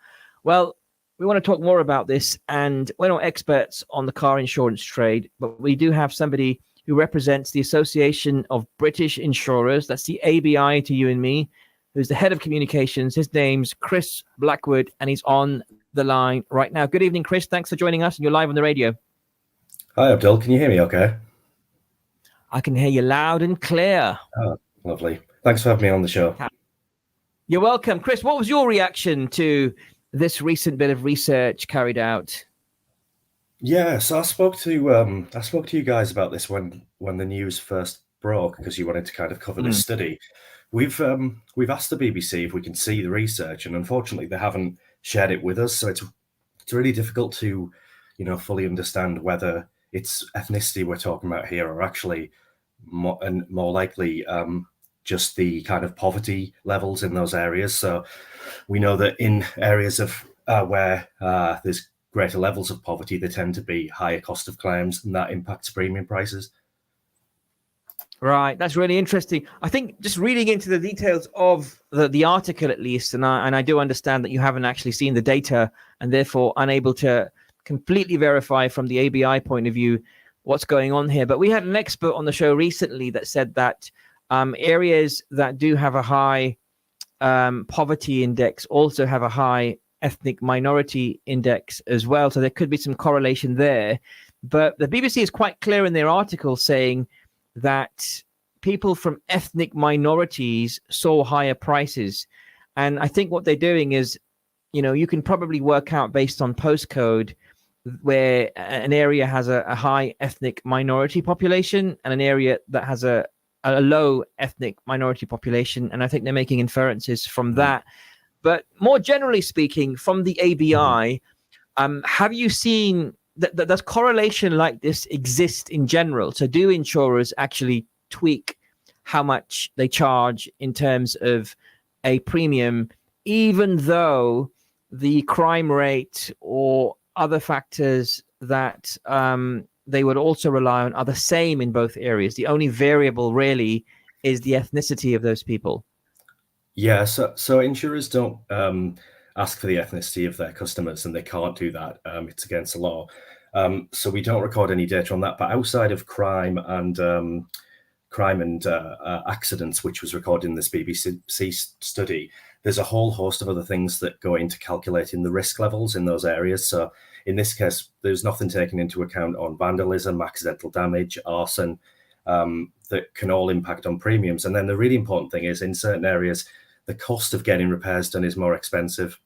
Well, we want to talk more about this, and we're not experts on the car insurance trade, but we do have somebody who represents the Association of British Insurers. That's the ABI to you and me, who's the head of communications. His name's Chris Blackwood, and he's on the line right now. Good evening, Chris. Thanks for joining us, and you're live on the radio. Hi, Abdul. Can you hear me okay? I can hear you loud and clear. Oh, lovely. Thanks for having me on the show. You're welcome. Chris, what was your reaction to this recent bit of research carried out? Yeah, so I spoke to you guys about this when the news first broke, because you wanted to kind of cover this study. We've asked the BBC if we can see the research, and unfortunately they haven't shared it with us. So it's really difficult to, fully understand whether it's ethnicity we're talking about here, or actually more likely just the kind of poverty levels in those areas. So we know that in areas of where there's greater levels of poverty, there tend to be higher cost of claims, and that impacts premium prices. Right, that's really interesting. I think just reading into the details of the article, at least, and I do understand that you haven't actually seen the data and therefore unable to completely verify from the ABI point of view what's going on here. But we had an expert on the show recently that said that areas that do have a high poverty index also have a high ethnic minority index as well. So there could be some correlation there. But the BBC is quite clear in their article saying that people from ethnic minorities saw higher prices. And I think what they're doing is, you can probably work out based on postcode where an area has a high ethnic minority population and an area that has a low ethnic minority population. And I think they're making inferences from that. But more generally speaking, from the ABI, have you seen that does correlation like this exist in general? So do insurers actually tweak how much they charge in terms of a premium, even though the crime rate or other factors that they would also rely on are the same in both areas? The only variable really is the ethnicity of those people. Yeah, so insurers don't ask for the ethnicity of their customers, and they can't do that. It's against the law. So we don't record any data on that. But outside of crime and accidents, which was recorded in this BBC study, there's a whole host of other things that go into calculating the risk levels in those areas. So in this case, there's nothing taken into account on vandalism, accidental damage, arson, that can all impact on premiums. And then the really important thing is, in certain areas, the cost of getting repairs done is more expensive.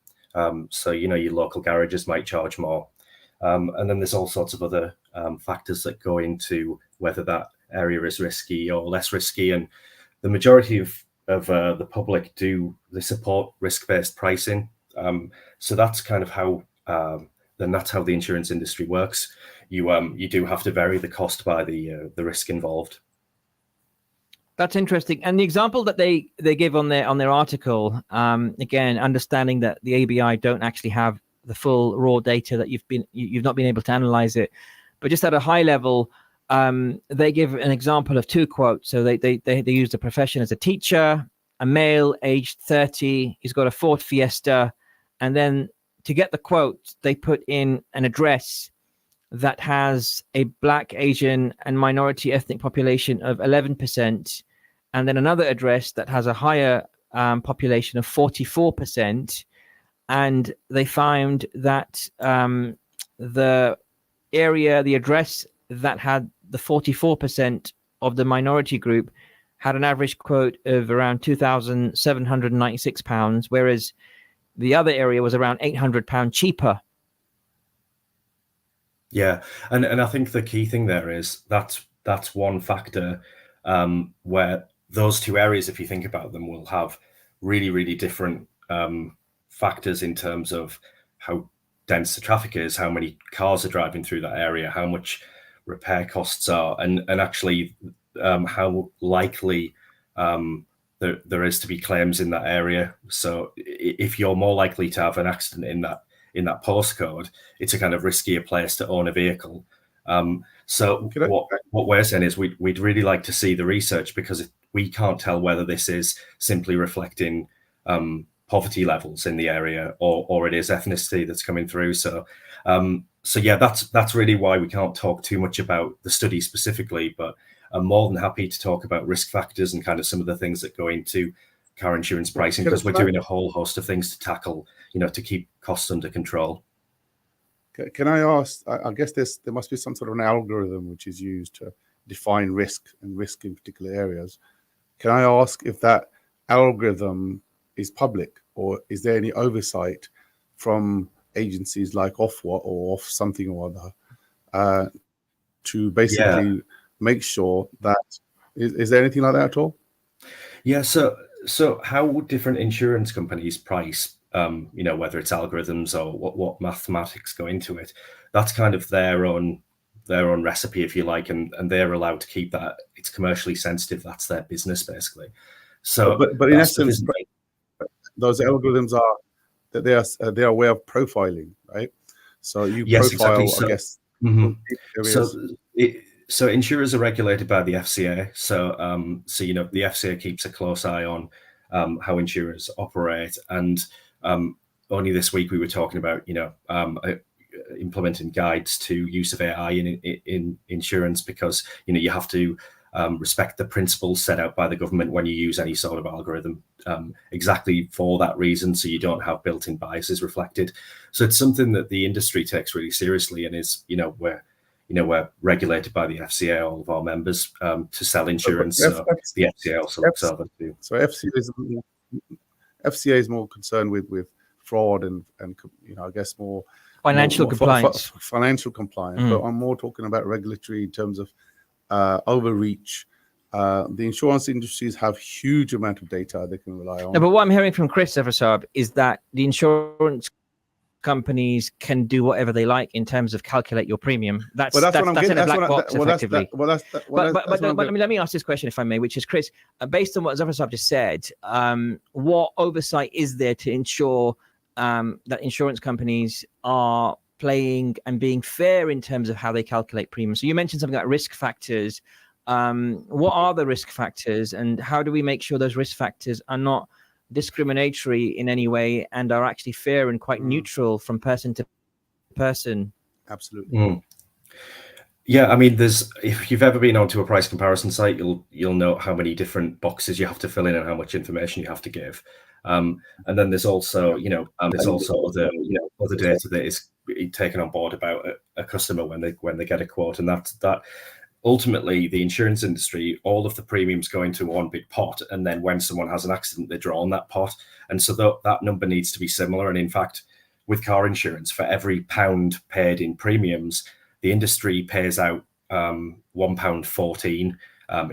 So, your local garages might charge more. And then there's all sorts of other factors that go into whether that area is risky or less risky. And the majority of the public they support risk-based pricing. So that's kind of how that's how the insurance industry works. You do have to vary the cost by the risk involved. That's interesting. And the example that they give on their article, again, understanding that the ABI don't actually have the full raw data, that you've not been able to analyze it, but just at a high level, they give an example of two quotes. So they use the profession as a teacher, a male aged 30, he's got a Ford Fiesta, and then to get the quote, they put in an address that has a Black, Asian, and minority ethnic population of 11%, and then another address that has a higher population of 44%. And they found that the address that had the 44% of the minority group had an average quote of around £2,796, whereas the other area was around £800 cheaper. Yeah, and I think the key thing there is that's one factor where those two areas, if you think about them, will have really, really different factors in terms of how dense the traffic is, how many cars are driving through that area, how much repair costs are, and actually how likely there is to be claims in that area. So if you're more likely to have an accident in that postcode, it's a kind of riskier place to own a vehicle. So what we're saying is we'd really like to see the research, because we can't tell whether this is simply reflecting poverty levels in the area or it is ethnicity that's coming through. So yeah, that's really why we can't talk too much about the study specifically, but I'm more than happy to talk about risk factors and kind of some of the things that go into car insurance pricing, because we're doing a whole host of things to tackle, to keep costs under control. Can I ask, I guess there must be some sort of an algorithm which is used to define risk and risk in particular areas. Can I ask if that algorithm is public, or is there any oversight from agencies like Ofwat or Off something or other to basically make sure that, is there anything like that at all? Yeah, so how would different insurance companies price, whether it's algorithms or what mathematics go into it? That's kind of their own recipe, if you like, and they're allowed to keep that. It's commercially sensitive. That's their business, basically. So, but in essence, those algorithms are that they are a way of profiling, right? So you profile, exactly. I guess. Mm-hmm. So insurers are regulated by the FCA. So the FCA keeps a close eye on how insurers operate. And only this week we were talking about implementing guides to use of AI in insurance, because you have to respect the principles set out by the government when you use any sort of algorithm, exactly for that reason, so you don't have built-in biases reflected. So it's something that the industry takes really seriously, and is we're regulated by the FCA, all of our members, to sell insurance. So the FCA also looks over too. So FCA is more concerned with fraud and I guess more financial compliance. Financial compliance. But I'm more talking about regulatory in terms of overreach. The insurance industries have huge amount of data they can rely on. No, but what I'm hearing from Chris Eversab is that the insurance companies can do whatever they like in terms of calculate your premium. That's in a black box, effectively. Let me ask this question, if I may, which is, Chris, based on what Zafar just said, what oversight is there to ensure that insurance companies are playing and being fair in terms of how they calculate premiums? So you mentioned something like risk factors. What are the risk factors, and how do we make sure those risk factors are not discriminatory in any way and are actually fair and quite neutral from person to person? Absolutely. Yeah, I mean, if you've ever been onto a price comparison site, you'll know how many different boxes you have to fill in and how much information you have to give. And then there's also other data that is taken on board about a customer when they get a quote, and that ultimately the insurance industry, all of the premiums go into one big pot, and then when someone has an accident, they draw on that pot, and so that number needs to be similar. And in fact, with car insurance, for every £1 paid in premiums, the industry pays out £1.14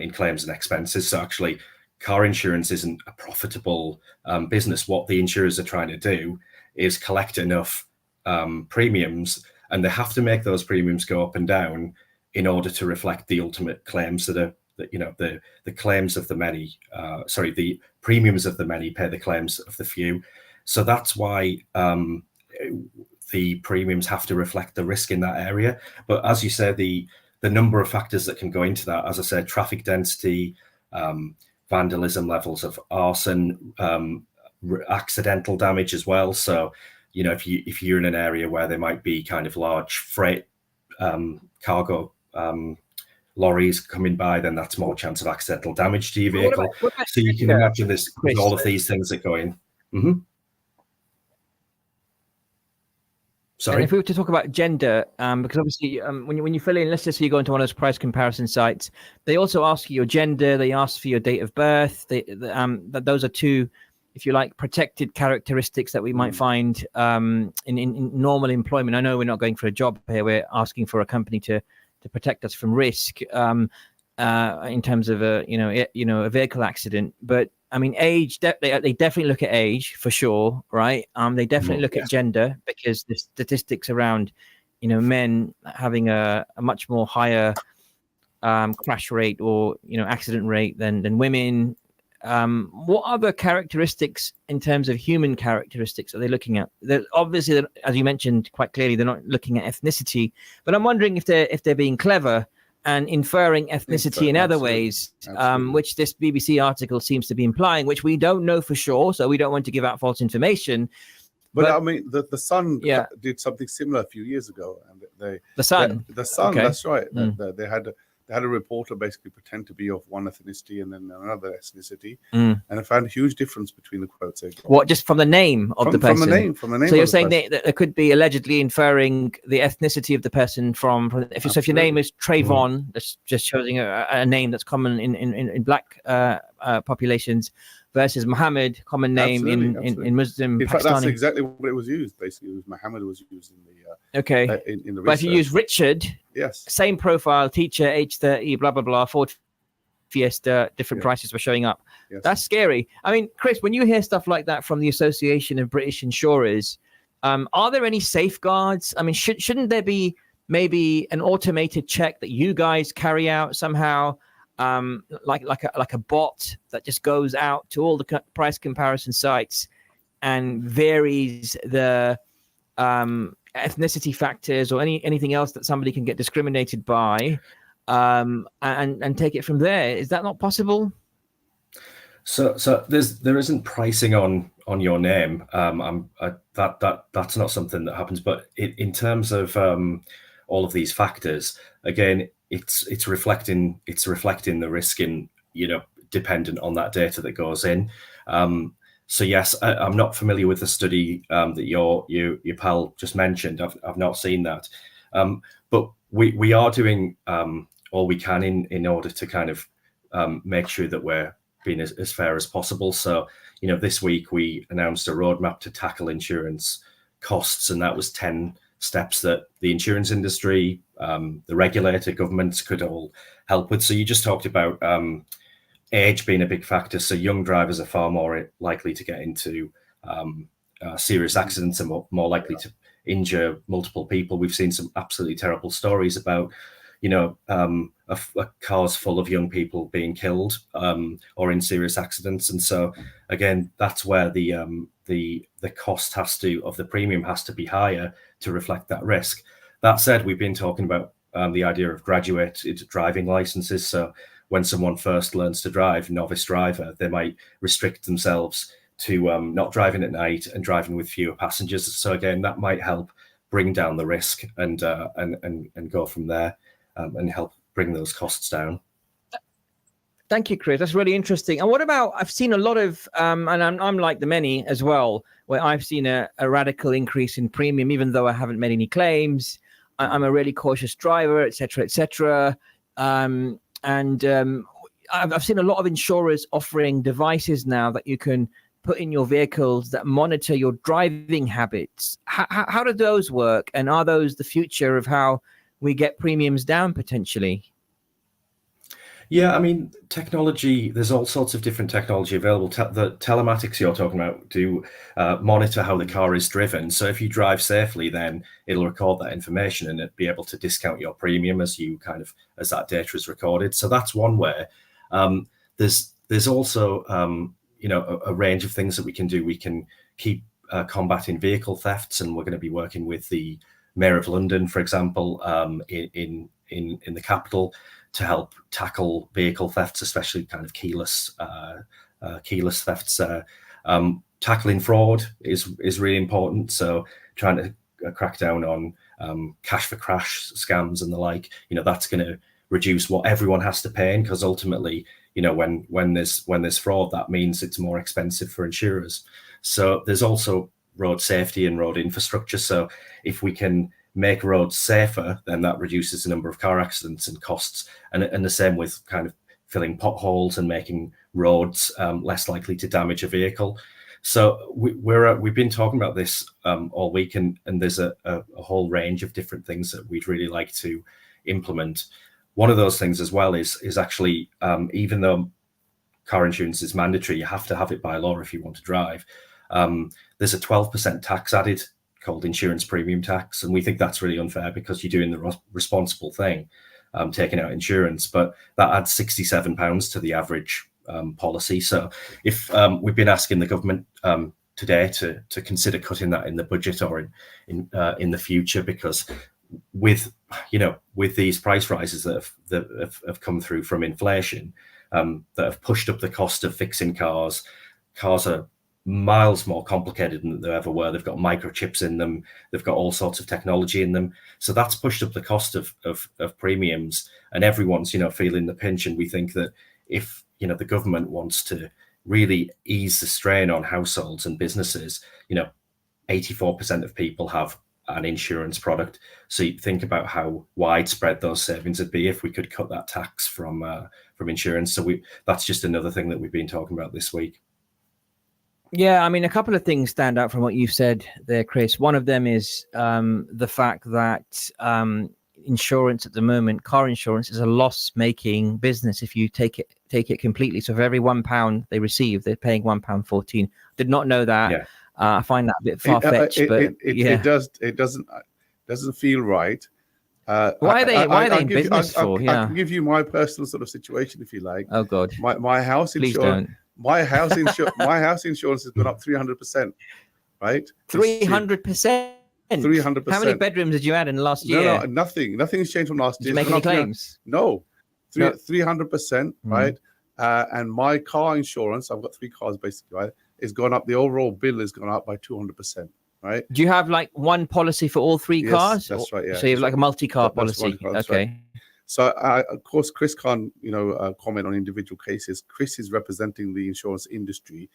in claims and expenses. So actually, car insurance isn't a profitable business. What the insurers are trying to do is collect enough premiums, and they have to make those premiums go up and down in order to reflect the ultimate claims that that the claims of the many, the premiums of the many pay the claims of the few. So that's why the premiums have to reflect the risk in that area. But as you say, the number of factors that can go into that, as I said, traffic density, vandalism levels of arson, accidental damage as well. So, if you're in an area where there might be kind of large freight cargo lorries coming by, then that's more chance of accidental damage to your vehicle. What about so you can imagine there's all of these things that go in. Mm-hmm. Sorry. And if we were to talk about gender, because obviously when you fill in, let's just say you go into one of those price comparison sites, they also ask you your gender, they ask for your date of birth. Those are two, if you like, protected characteristics that we might find in normal employment. I know we're not going for a job here; we're asking for a company to protect us from risk in terms of a vehicle accident. But I mean, age, they definitely look at age for sure, right? They definitely look at gender, because the statistics around, men having a much more higher crash rate or, accident rate than women. What other characteristics in terms of human characteristics are they looking at? Obviously, as you mentioned quite clearly, they're not looking at ethnicity, but I'm wondering if they're being clever and inferring ethnicity in other ways, which this BBC article seems to be implying, which we don't know for sure, so we don't want to give out false information. But I mean, the Sun did something similar a few years ago, and the Sun, okay. That's right. They had a reporter basically pretend to be of one ethnicity and then another ethnicity, and I found a huge difference between the quotes. What, just from the name of the person? From the name. So you're saying that there could be allegedly inferring the ethnicity of the person from if your name is Trayvon, that's just showing a name that's common in black populations, versus Muhammad, common name in Muslim. In fact, that's exactly what it was used. Basically, it was Muhammad was used in the in the research. But if you use Richard, yes, same profile, teacher, age 30, blah blah blah, Ford Fiesta, different prices were showing up. Yes. That's scary. I mean, Chris, when you hear stuff like that from the Association of British Insurers, are there any safeguards? I mean, shouldn't there be maybe an automated check that you guys carry out somehow? Like a bot that just goes out to all the price comparison sites and varies the ethnicity factors or anything else that somebody can get discriminated by, and take it from there. Is that not possible? So there isn't pricing on your name. That's not something that happens. But in terms of all of these factors, again, it's reflecting the risk in, dependent on that data that goes in. So yes, I'm not familiar with the study that your pal just mentioned. I've not seen that, but we are doing all we can in order to kind of make sure that we're being as fair as possible. So this week we announced a roadmap to tackle insurance costs, and that was 10 steps that the insurance industry, the regulator, governments could all help with. So you just talked about age being a big factor. So young drivers are far more likely to get into serious accidents and more likely to injure multiple people. We've seen some absolutely terrible stories about, cars full of young people being killed or in serious accidents. And so again, that's where the cost of the premium has to be higher to reflect that risk. That said, we've been talking about the idea of graduated driving licenses. So when someone first learns to drive, novice driver, they might restrict themselves to not driving at night and driving with fewer passengers. So again, that might help bring down the risk and go from there and help bring those costs down. Thank you, Chris. That's really interesting. And what about, I've seen a lot of, and I'm like the many as well, where I've seen a radical increase in premium, even though I haven't made any claims. I'm a really cautious driver, et cetera, et cetera. I've seen a lot of insurers offering devices now that you can put in your vehicles that monitor your driving habits. How do those work? And are those the future of how we get premiums down potentially? Yeah, I mean, technology, there's all sorts of different technology available. The telematics you're talking about do monitor how the car is driven. So if you drive safely, then it'll record that information and it'll be able to discount your premium as that data is recorded. So that's one way. There's also, a range of things that we can do. We can keep combating vehicle thefts, and we're going to be working with the Mayor of London, for example, in the capital, to help tackle vehicle thefts, especially kind of keyless thefts. Tackling fraud is really important. So trying to crack down on cash for crash scams and the like. That's going to reduce what everyone has to pay, because ultimately, when there's fraud, that means it's more expensive for insurers. So there's also road safety and road infrastructure. So if we can make roads safer, then that reduces the number of car accidents and costs. And the same with kind of filling potholes and making roads less likely to damage a vehicle. So we've been talking about this all week, and there's a whole range of different things that we'd really like to implement. One of those things as well is actually, even though car insurance is mandatory, you have to have it by law if you want to drive. There's a 12% tax added called insurance premium tax, and we think that's really unfair because you're doing the responsible thing, taking out insurance, but that adds £67 to the average policy. So if we've been asking the government today to consider cutting that in the budget or in the future, because with these price rises that have come through from inflation, that have pushed up the cost of fixing cars are miles more complicated than they ever were. They've got microchips in them. They've got all sorts of technology in them. So that's pushed up the cost of premiums, and everyone's, feeling the pinch. And we think that if, the government wants to really ease the strain on households and businesses, 84% of people have an insurance product. So you think about how widespread those savings would be if we could cut that tax from insurance. So that's just another thing that we've been talking about this week. Yeah, I mean, a couple of things stand out from what you've said there, Chris. One of them is the fact that insurance at the moment, car insurance, is a loss-making business if you take it completely. So for every £1 they receive, they're paying £1.14. Did not know that. Yeah. I find that a bit far-fetched, but it doesn't feel right. Why are they in business for? I can give you my personal sort of situation if you like. Oh God, my house insurance. Please don't. My house insurance has gone up 300%, right? 300%. 300%. How many bedrooms did you add in the last year? No, nothing. Nothing's changed from last year. Did you make any claims? No, 300%, right? And my car insurance, I've got 3 cars basically, right? It's gone up. The overall bill has gone up by 200%, right? Do you have like one policy for all 3 cars? That's right. Yeah. So you have like a multi-car policy. Okay. Right. So, of course, Chris can't, comment on individual cases. Chris is representing the insurance industry.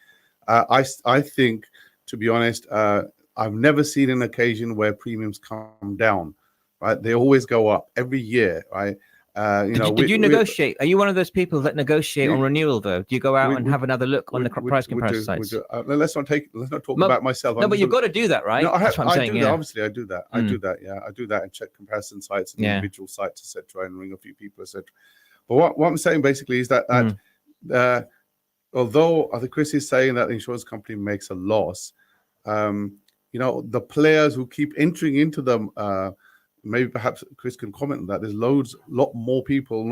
I think, to be honest, I've never seen an occasion where premiums come down, right? They always go up every year, right? Did you negotiate? Are you one of those people that negotiate on renewal, though? Do you go out and have another look on the price comparison sites? Let's not talk about myself. No, but you've got to do that, right? No, That's what I'm saying. That. Obviously, I do that. I do that. Yeah, I do that and check comparison sites and individual sites, etc., and ring a few people, etc. But what I'm saying basically is that although I think Chris is saying that the insurance company makes a loss, the players who keep entering into them. Maybe perhaps Chris can comment on that. There's lot more people,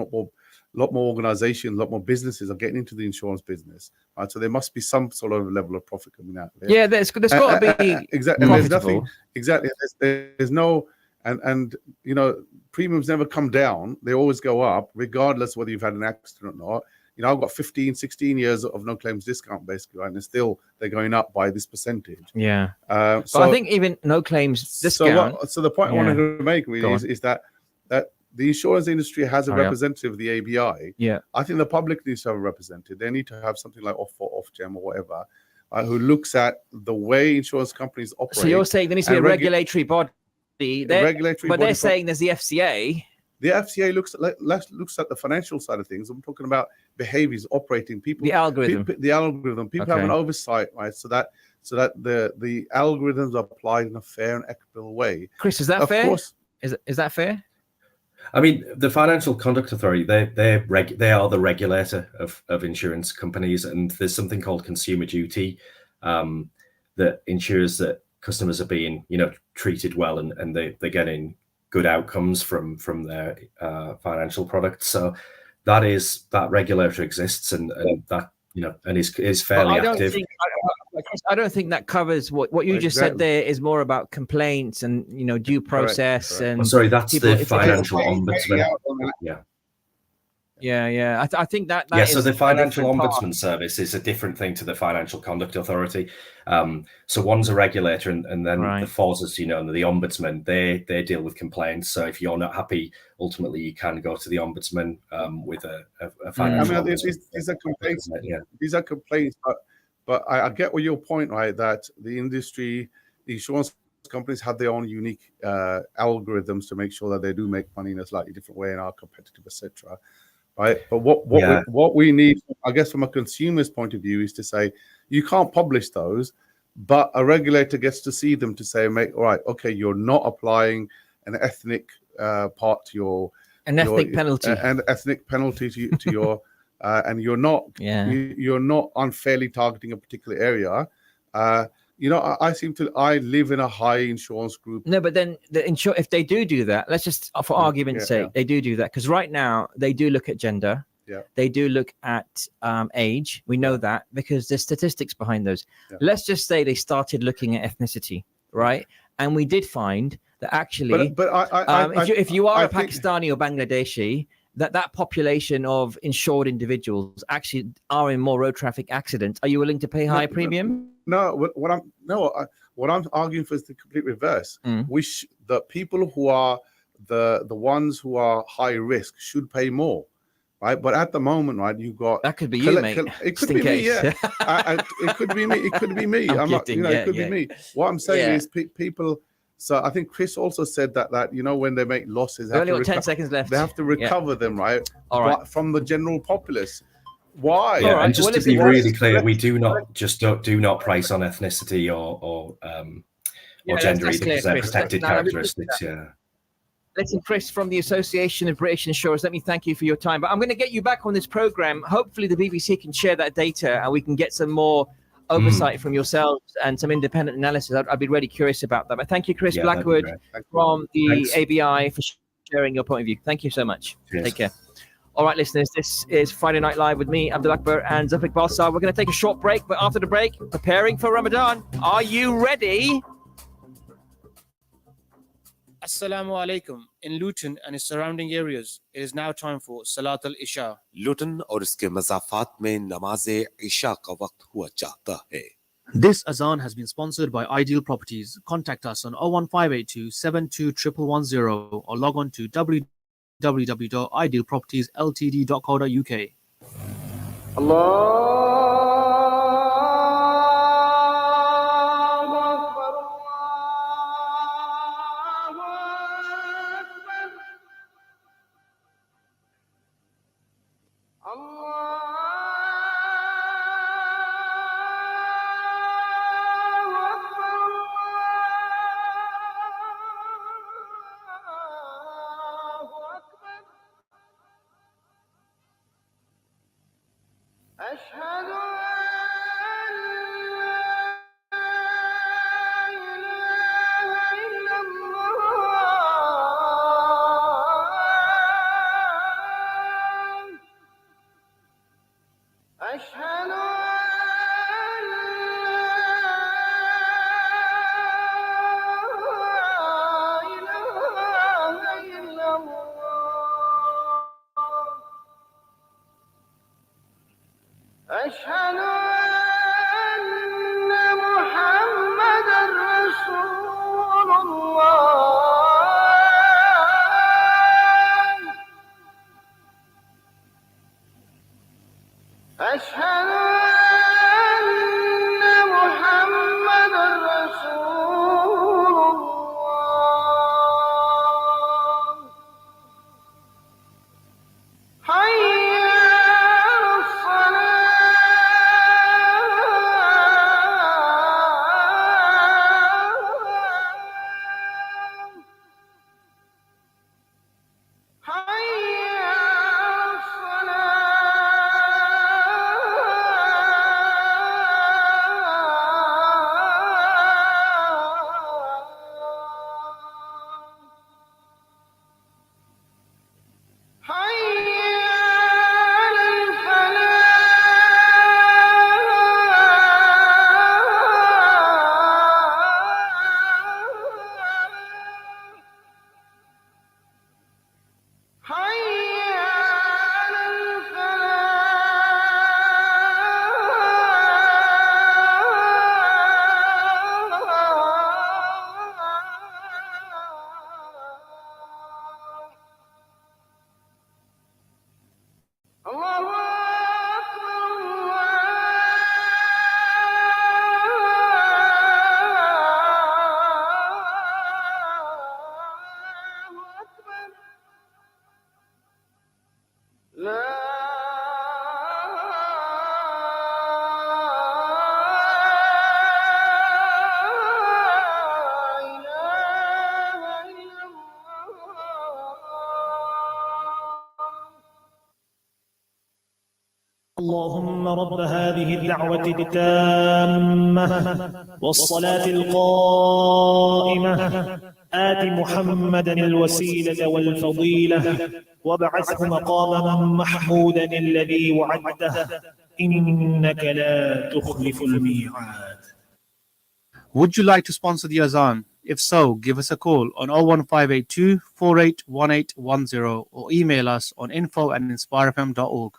lot more organizations, a lot more businesses are getting into the insurance business. Right? So there must be some sort of level of profit coming out there. Yeah, there's got to be exactly. And there's nothing exactly. There's no and premiums never come down. They always go up, regardless whether you've had an accident or not. I've got 15, 16 years of no claims discount basically, right? And still they're going up by this percentage. Yeah. But I think even no claims discount. So the point I wanted to make really is that the insurance industry has a representative of the ABI. Yeah. I think the public needs to have a representative. They need to have something like Ofgem or whatever, who looks at the way insurance companies operate. So you're saying there needs to be a regulatory body. But they're saying there's the FCA. The FCA looks at the financial side of things. I'm talking about behaviors, operating people. The algorithm. People have an oversight, right? So that the algorithms are applied in a fair and equitable way. Chris, is that fair? Of course. Is that fair? I mean, the Financial Conduct Authority, they are the regulator of insurance companies, and there's something called consumer duty that ensures that customers are being, treated well and they're getting good outcomes from their financial products. So that regulator exists, and that and is fairly active. I don't think that covers what you just said. There is more about complaints and due process. Correct. And sorry, that's people, the financial ombudsman. Yeah. I think that so is the Financial a different Ombudsman part. Service is a different thing to the Financial Conduct Authority. So one's a regulator, and then the FOSs, and the Ombudsman, they deal with complaints. So if you're not happy, ultimately you can go to the Ombudsman with a financial. I mean, these are complaints. These are complaints, but I get what your point, right? That the industry, the insurance companies have their own unique algorithms to make sure that they do make money in a slightly different way and are competitive, etc. Right? But what we need, I guess, from a consumer's point of view, is to say you can't publish those, but a regulator gets to see them to say, all right, okay, you're not applying an ethnic part to your ethnic penalty to your and you're not unfairly targeting a particular area. I live in a high insurance group. No, but then if they do that, let's just, for argument's sake, they do that, because right now they do look at gender. Yeah. They do look at age. We know that because there's statistics behind those. Yeah. Let's just say they started looking at ethnicity, right? And we did find that actually, if you are a Pakistani or Bangladeshi, that population of insured individuals actually are in more road traffic accidents. Are you willing to pay higher premium? No, what I'm arguing for is the complete reverse. The people who are the ones who are high risk should pay more, right? But at the moment, right, you've got that could be you, mate. It could be me, yeah. It could be me. It could be me. I'm not, it could be me. What I'm saying is people. So I think Chris also said that when they make losses, they only got 10 seconds left. They have to recover them, right? All right. From the general populace. Why? Yeah, and just to be really clear, we do not price on ethnicity or gender either, because they're protected characteristics. Listen, Chris, from the Association of British Insurers, let me thank you for your time. But I'm going to get you back on this program. Hopefully the BBC can share that data and we can get some more oversight from yourselves and some independent analysis. I'd be really curious about that. But thank you, Chris Blackwood from the ABI, for sharing your point of view. Thank you so much. Cheers. Take care. All right, listeners, this is Friday Night Live with me, Abdul Akbar, and Zafar Balsar. We're going to take a short break, but after the break, preparing for Ramadan. Are you ready? Assalamu alaikum. In Luton and its surrounding areas, it is now time for Salat al-Isha. Luton और इसके मज़ाफ़ात में नमाज़े इशा का वक्त हुआ चाहता है. This azan has been sponsored by Ideal Properties. Contact us on 01582 721110 or log on to www.idealpropertiesltd.co.uk. اللهم رب هذه الدعوة التامة والصلاة القائمة آت محمدا الوسيلة والفضيلة وابعثه مقاما محمودا الذي وعدته إنك لا تخلف الميعاد. Would you like to sponsor the Azan? If so, give us a call on 01582 481810 or email us on info@inspirefm.org.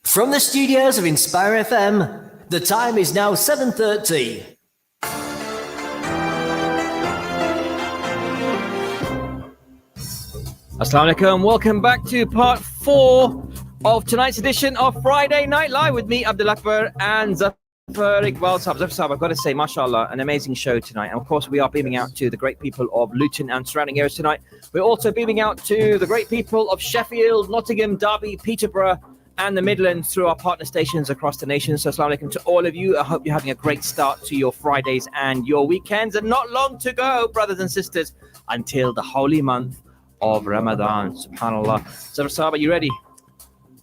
From the studios of Inspire FM, the time is now 7:30. Assalamu alaikum. Welcome back to part 4 of tonight's edition of Friday Night Live with me, Abdul Akbar, and Zafar Iqbal Saab. Zafar Saab, I've got to say, mashallah, an amazing show tonight. And of course, we are beaming out to the great people of Luton and surrounding areas tonight. We're also beaming out to the great people of Sheffield, Nottingham, Derby, Peterborough, and the Midlands through our partner stations across the nation. So assalamu alaikum to all of you. I hope you're having a great start to your Fridays and your weekends. And not long to go, brothers and sisters, until the holy month of Ramadan. Subhanallah. Zafar Saab, are you ready?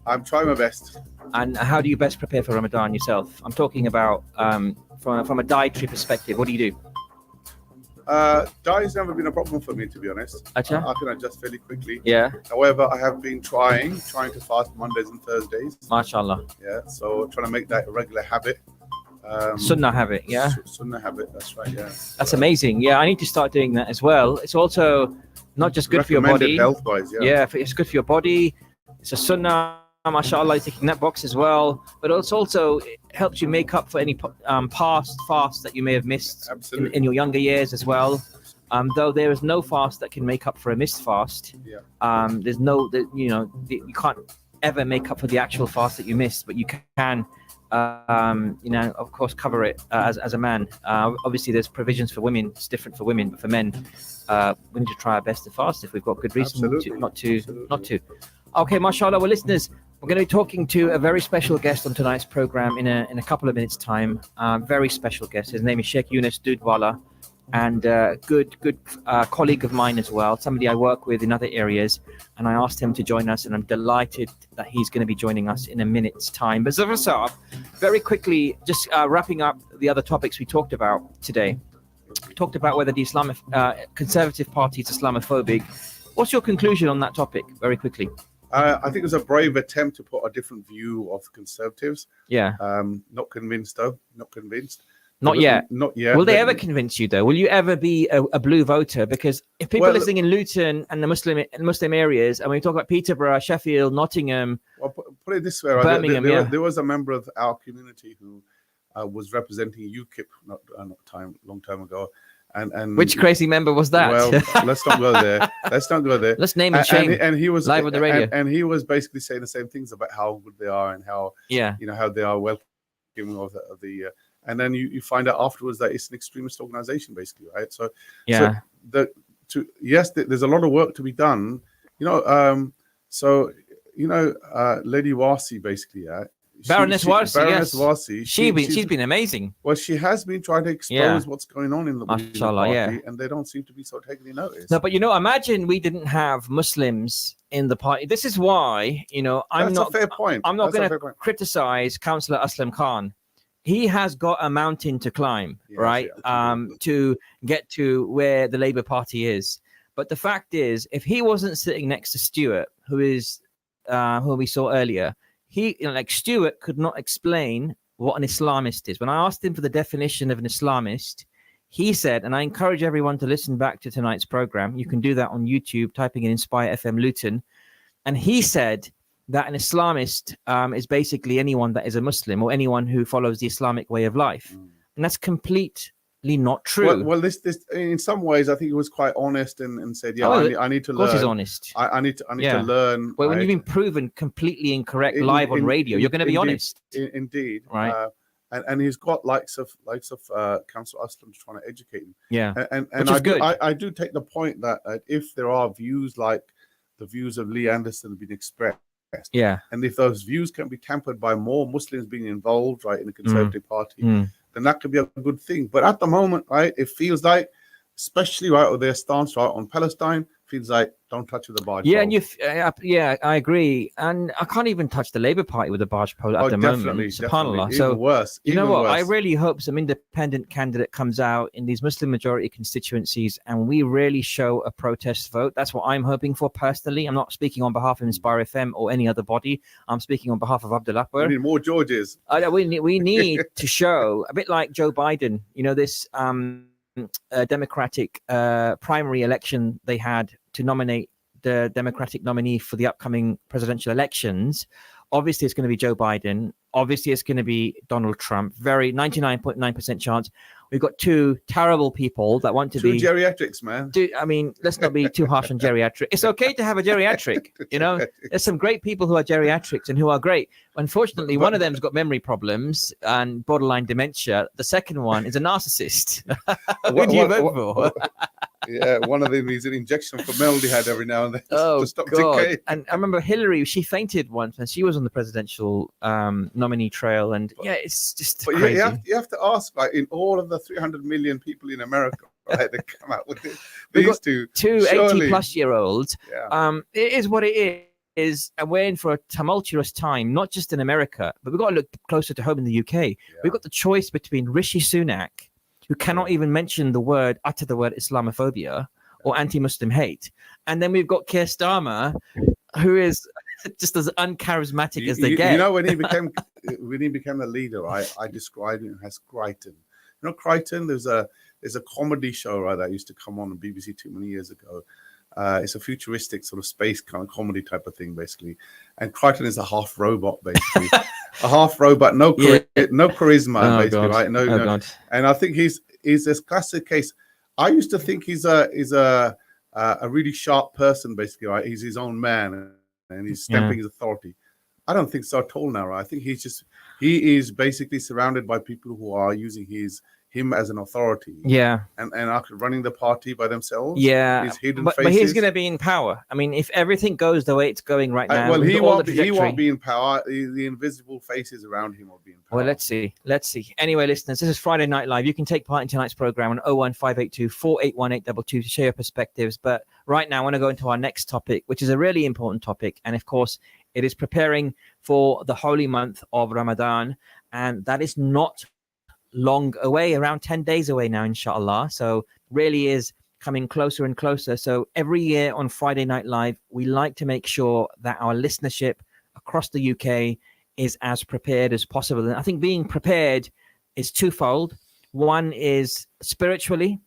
I'm trying my best. And how do you best prepare for Ramadan yourself? I'm talking about from a dietary perspective. What do you do? Diet's never been a problem for me, to be honest. I can adjust fairly quickly. Yeah. However, I have been trying to fast Mondays and Thursdays. MashaAllah. Yeah, so trying to make that a regular habit. Sunnah habit, yeah? Sunnah habit, that's right, yeah. That's amazing. Yeah, I need to start doing that as well. It's also not just good for your body. Health-wise, yeah. Yeah, it's good for your body. It's a sunnah, mashallah, ticking that box as well. But it helps you make up for any past fasts that you may have missed in your younger years as well. Though there is no fast that can make up for a missed fast. Yeah. There's no, you can't ever make up for the actual fast that you missed, but you can, of course, cover it as a man. Obviously, there's provisions for women. It's different for women, but for men, we need to try our best to fast if we've got good reason not to. Okay, mashallah. Well, listeners, we're going to be talking to a very special guest on tonight's program in a couple of minutes' time. Very special guest. His name is Sheikh Yunus Dudwala, and good colleague of mine as well, somebody I work with in other areas. And I asked him to join us, and I'm delighted that he's going to be joining us in a minute's time. But Zafar Saab, very quickly, just wrapping up the other topics we talked about today. We talked about whether the Conservative Party is Islamophobic. What's your conclusion on that topic, very quickly? I think it was a brave attempt to put a different view of the Conservatives. Yeah. Not convinced, though. Not convinced. Not yet. Not yet. Will they ever convince you, though? Will you ever be a blue voter? Because if people are listening in Luton and the Muslim areas, and when we talk about Peterborough, Sheffield, Nottingham, well, put it this way, right? Birmingham, there was a member of our community who was representing UKIP long time ago. And which crazy member was that? Well, let's not go there. Let's Let's name and shame. And he was live on the radio. And he was basically saying the same things about how good they are and how how they are welcoming of the and then you find out afterwards that it's an extremist organization, basically, right? So yeah. Yes, there's a lot of work to be done. Lady Warsi, basically, Baroness Warsi, yes. She's been amazing. Well, she has been trying to expose what's going on in the party, and they don't seem to be so taking notice. No, but imagine we didn't have Muslims in the party. This is why, That's a fair point. I'm not going to criticize Councillor Aslam Khan. He has got a mountain to climb, right? To get to where the Labour Party is. But the fact is, if he wasn't sitting next to Stuart, who we saw earlier, Stuart could not explain what an Islamist is. When I asked him for the definition of an Islamist, he said, and I encourage everyone to listen back to tonight's program. You can do that on YouTube, typing in Inspire FM Luton. And he said that an Islamist is basically anyone that is a Muslim or anyone who follows the Islamic way of life. And that's completely not true. Well, this in some ways, I think he was quite honest and said, I need to learn. Of course he's honest. I need to learn. Well, when you've been proven completely incorrect live on radio, you're going to be honest. Indeed. Right. And he's got likes of Councillor Aslam trying to educate him. Yeah. And which is good. I do take the point that if there are views like the views of Lee Anderson being expressed, and if those views can be tempered by more Muslims being involved, right, in the Conservative Party, then that could be a good thing. But at the moment, right, it feels like especially right with their stance right on Palestine, feels like don't touch with the barge. Yeah, pole. and yeah, I agree. And I can't even touch the Labour Party with a barge pole at the moment. SubhanAllah. So even worse. You know even what? Worse. I really hope some independent candidate comes out in these Muslim majority constituencies and we really show a protest vote. That's what I'm hoping for personally. I'm not speaking on behalf of Inspire FM or any other body. I'm speaking on behalf of Abdul Akbar. We need more Georges. We need to show, a bit like Joe Biden, this Democratic primary election they had to nominate the Democratic nominee for the upcoming presidential elections. Obviously, it's going to be Joe Biden. Obviously, it's going to be Donald Trump. Very 99.9% chance. We've got two terrible people that want to Two be geriatrics, man. I mean, let's not be too harsh on geriatric. It's okay to have a geriatric. There's some great people who are geriatrics and who are great. Unfortunately, one of them's got memory problems and borderline dementia. The second one is a narcissist. Who do you vote for? Yeah, one of them needs an injection for formaldehyde every now and then to stop God. decay. And I remember Hillary, she fainted once when she was on the presidential nominee trail. And it's just But crazy. you have to ask, like, in all of the 300 million people in America, right, they come out with We've these got two. two surely- 80-plus-year-olds. Yeah. It is what it is, and we're in for a tumultuous time, not just in America, but we've got to look closer to home in the UK. We've got the choice between Rishi Sunak, who cannot even utter the word Islamophobia or anti-Muslim hate, and then we've got Keir Starmer, who is just as uncharismatic as they get. When he became the leader, right, I described him as Crichton. Crichton, there's a comedy show, right, that used to come on BBC too many years ago. It's a futuristic sort of space kind of comedy type of thing, basically. And Crichton is a half robot, basically. A half robot, no charisma, basically, right? No. And I think he's this classic case. I used to think he's a really sharp person, basically, right? He's his own man and he's stamping his authority. I don't think so at all now, right? I think he is basically surrounded by people who are using him as an authority. Yeah. And are running the party by themselves. Yeah. His hidden but faces. he's going to be in power. I mean, if everything goes the way it's going right now. Well, he won't trajectory- be in power. The invisible faces around him will be in power. Well, let's see. Anyway, listeners, this is Friday Night Live. You can take part in tonight's program on 01582 481822 to share your perspectives. But right now, I want to go into our next topic, which is a really important topic. And of course, it is preparing for the holy month of Ramadan. And that is not long away, around 10 days away now, inshallah. So really is coming closer and closer. So every year on Friday Night Live, we like to make sure that our listenership across the UK is as prepared as possible. And I think being prepared is twofold. One is spiritually,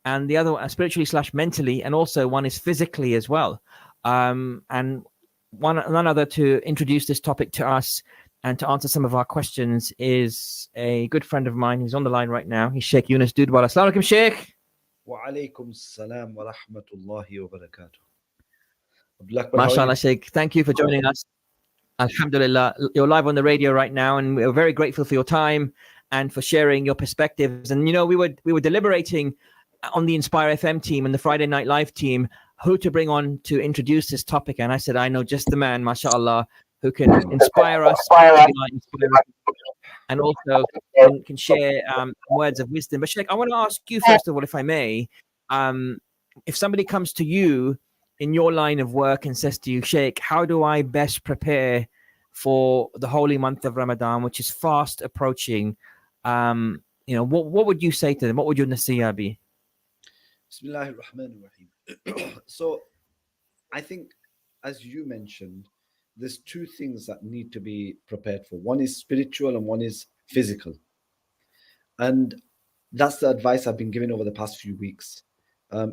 and the other spiritually / mentally, and also one is physically as well. And none other to introduce this topic to us and to answer some of our questions is a good friend of mine who's on the line right now. He's Sheikh Yunus Dudwala. Assalamu alaikum, Sheikh. Wa alaikum salam wa rahmatullahi wa barakatuh. MashaAllah, Sheikh. Thank you for joining us. Alhamdulillah. You're live on the radio right now, and we're very grateful for your time and for sharing your perspectives. And, we were deliberating on the Inspire FM team and the Friday Night Live team who to bring on to introduce this topic. And I said, I know just the man, MashaAllah, who can inspire us and also can share words of wisdom. But Sheikh, I want to ask you first of all, if I may, if somebody comes to you in your line of work and says to you, Sheikh, how do I best prepare for the holy month of Ramadan, which is fast approaching? What would you say to them? What would your nasiyah be? Bismillahir Rahmanir Rahim. So I think, as you mentioned, there's two things that need to be prepared for. One is spiritual and one is physical. And that's the advice I've been giving over the past few weeks.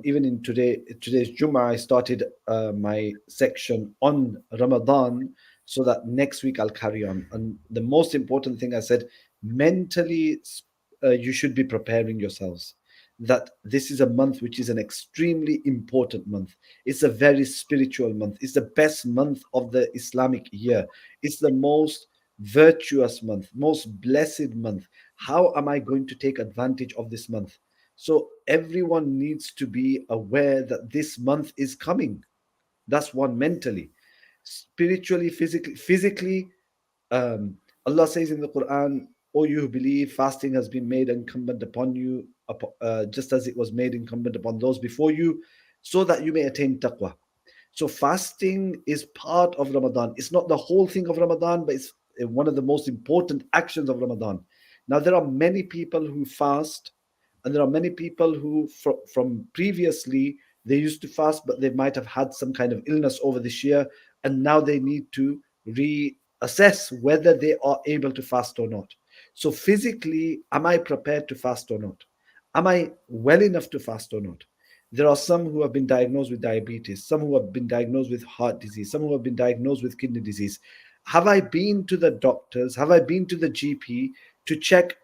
Even in today's Jummah, I started my section on Ramadan so that next week I'll carry on. And the most important thing I said, mentally, you should be preparing yourselves. That this is a month which is an extremely important month. It's a very spiritual month. It's the best month of the Islamic year. It's the most virtuous month, most blessed month. How am I going to take advantage of this month? So everyone needs to be aware that this month is coming. That's one, mentally. Spiritually, physically, Allah says in the Quran, O you who believe, fasting has been made incumbent upon you just as it was made incumbent upon those before you, so that you may attain taqwa. So fasting is part of Ramadan. It's not the whole thing of Ramadan, but it's one of the most important actions of Ramadan. Now, there are many people who fast, and there are many people who, from previously, they used to fast, but they might have had some kind of illness over this year, and now they need to reassess whether they are able to fast or not. So physically, am I prepared to fast or not? Am I well enough to fast or not? There are some who have been diagnosed with diabetes, some who have been diagnosed with heart disease, some who have been diagnosed with kidney disease. Have I been to the doctors? Have I been to the GP to check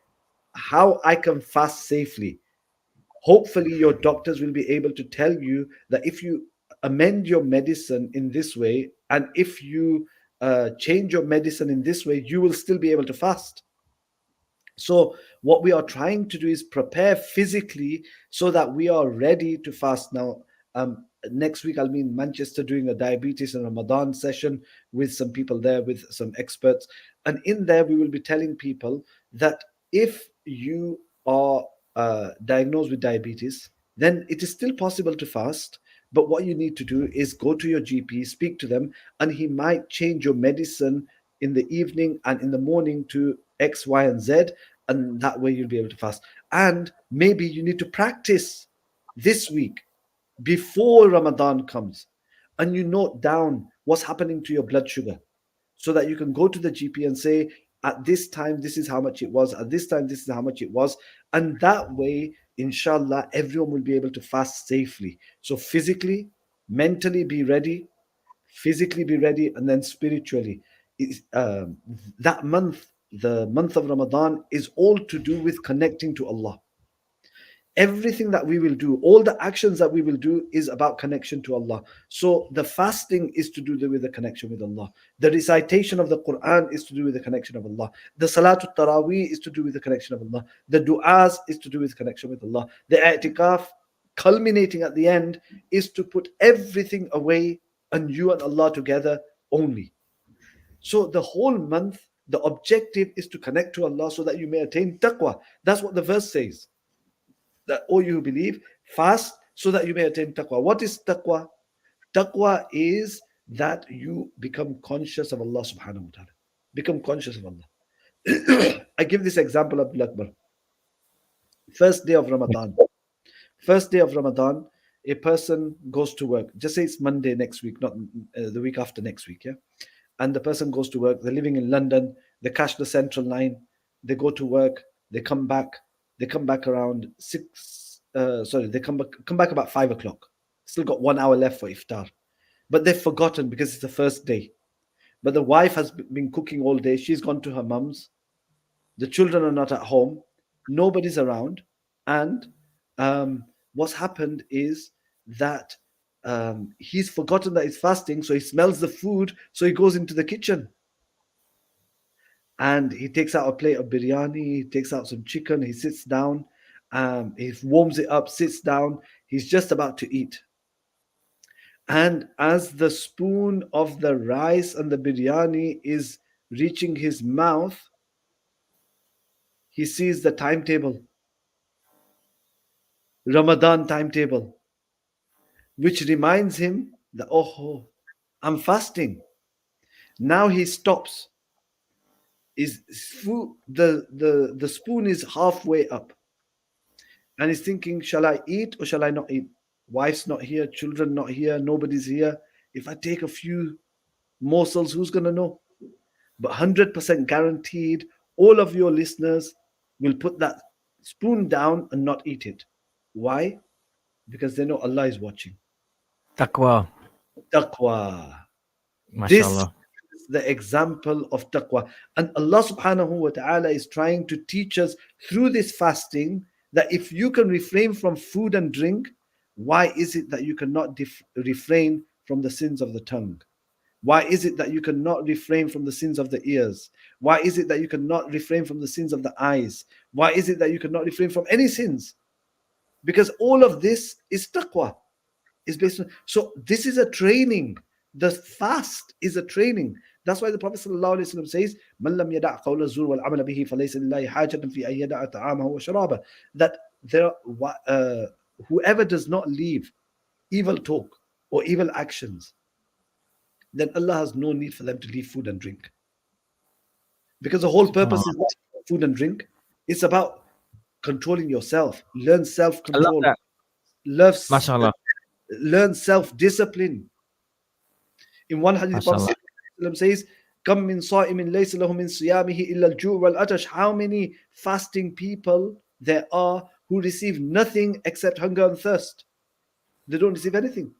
how I can fast safely? Hopefully, your doctors will be able to tell you that if you amend your medicine in this way, and if you change your medicine in this way, you will still be able to fast. So what we are trying to do is prepare physically so that we are ready to fast. Now, next week I'll be in Manchester doing a diabetes and Ramadan session with some people there, with some experts. And in there, we will be telling people that if you are diagnosed with diabetes, then it is still possible to fast. But what you need to do is go to your GP, speak to them, and he might change your medicine in the evening and in the morning to X, Y, and Z, and that way you'll be able to fast. And maybe you need to practice this week before Ramadan comes, and you note down what's happening to your blood sugar, so that you can go to the GP and say, at this time, this is how much it was, at this time, this is how much it was. And that way, inshallah, everyone will be able to fast safely. So physically, mentally be ready, and then spiritually. That month, the month of Ramadan, is all to do with connecting to Allah. Everything that we will do, all the actions that we will do, is about connection to Allah. So the fasting is to do with the connection with Allah. The recitation of the Quran is to do with the connection of Allah. The Salatul Taraweeh is to do with the connection of Allah. The du'as is to do with connection with Allah. The i'tikaf, culminating at the end, is to put everything away and you and Allah together only. So the whole month, the objective is to connect to Allah so that you may attain taqwa. That's what the verse says. That, oh, you believe, fast so that you may attain taqwa. What is taqwa? Taqwa is that you become conscious of Allah subhanahu wa ta'ala. Become conscious of Allah. I give this example of Abdul Akbar. First day of Ramadan. A person goes to work. Just say it's Monday next week, not the week after next week. Yeah. And the person goes to work. They're living in London. They catch the Central Line. They go to work. They come back. They come back around they come back about 5 o'clock. Still got 1 hour left for iftar. But they've forgotten because it's the first day. But the wife has been cooking all day. She's gone to her mum's. The children are not at home. Nobody's around. And what's happened is that he's forgotten that he's fasting. So he smells the food. So he goes into the kitchen. And he takes out a plate of biryani, he takes out some chicken, he sits down, he warms it up, sits down, he's just about to eat. And as the spoon of the rice and the biryani is reaching his mouth, he sees the timetable, Ramadan timetable, which reminds him that, oh, I'm fasting. Now he stops. The spoon is halfway up, and he's thinking, shall I eat or shall I not eat? Wife's not here, children not here, nobody's here. If I take a few morsels, who's going to know? But 100% guaranteed, all of your listeners will put that spoon down and not eat it. Why? Because they know Allah is watching. Taqwa. Mashallah. The example of taqwa. And Allah subhanahu wa ta'ala is trying to teach us through this fasting that if you can refrain from food and drink, why is it that you cannot refrain from the sins of the tongue? Why is it that you cannot refrain from the sins of the ears? Why is it that you cannot refrain from the sins of the eyes? Why is it that you cannot refrain from any sins? Because all of this is taqwa. Is based on, so this is a training. The fast is a training. That's why the Prophet ﷺ says, "Man lam yada' qawla zur wal amala bihi falaysa lillahi hajatun fi an yada'a ta'amahu wa sharaba." That whoever does not leave evil talk or evil actions, then Allah has no need for them to leave food and drink. Because the whole purpose is not food and drink. It's about controlling yourself. Learn I self-control. love that. Love, MashaAllah. learn self-discipline. In one hadith, MashaAllah. Prophet says, "Kam min sa'imin laysa lahu min siyamihi illa al-ju' wal atash." How many fasting people there are who receive nothing except hunger and thirst? They don't receive anything.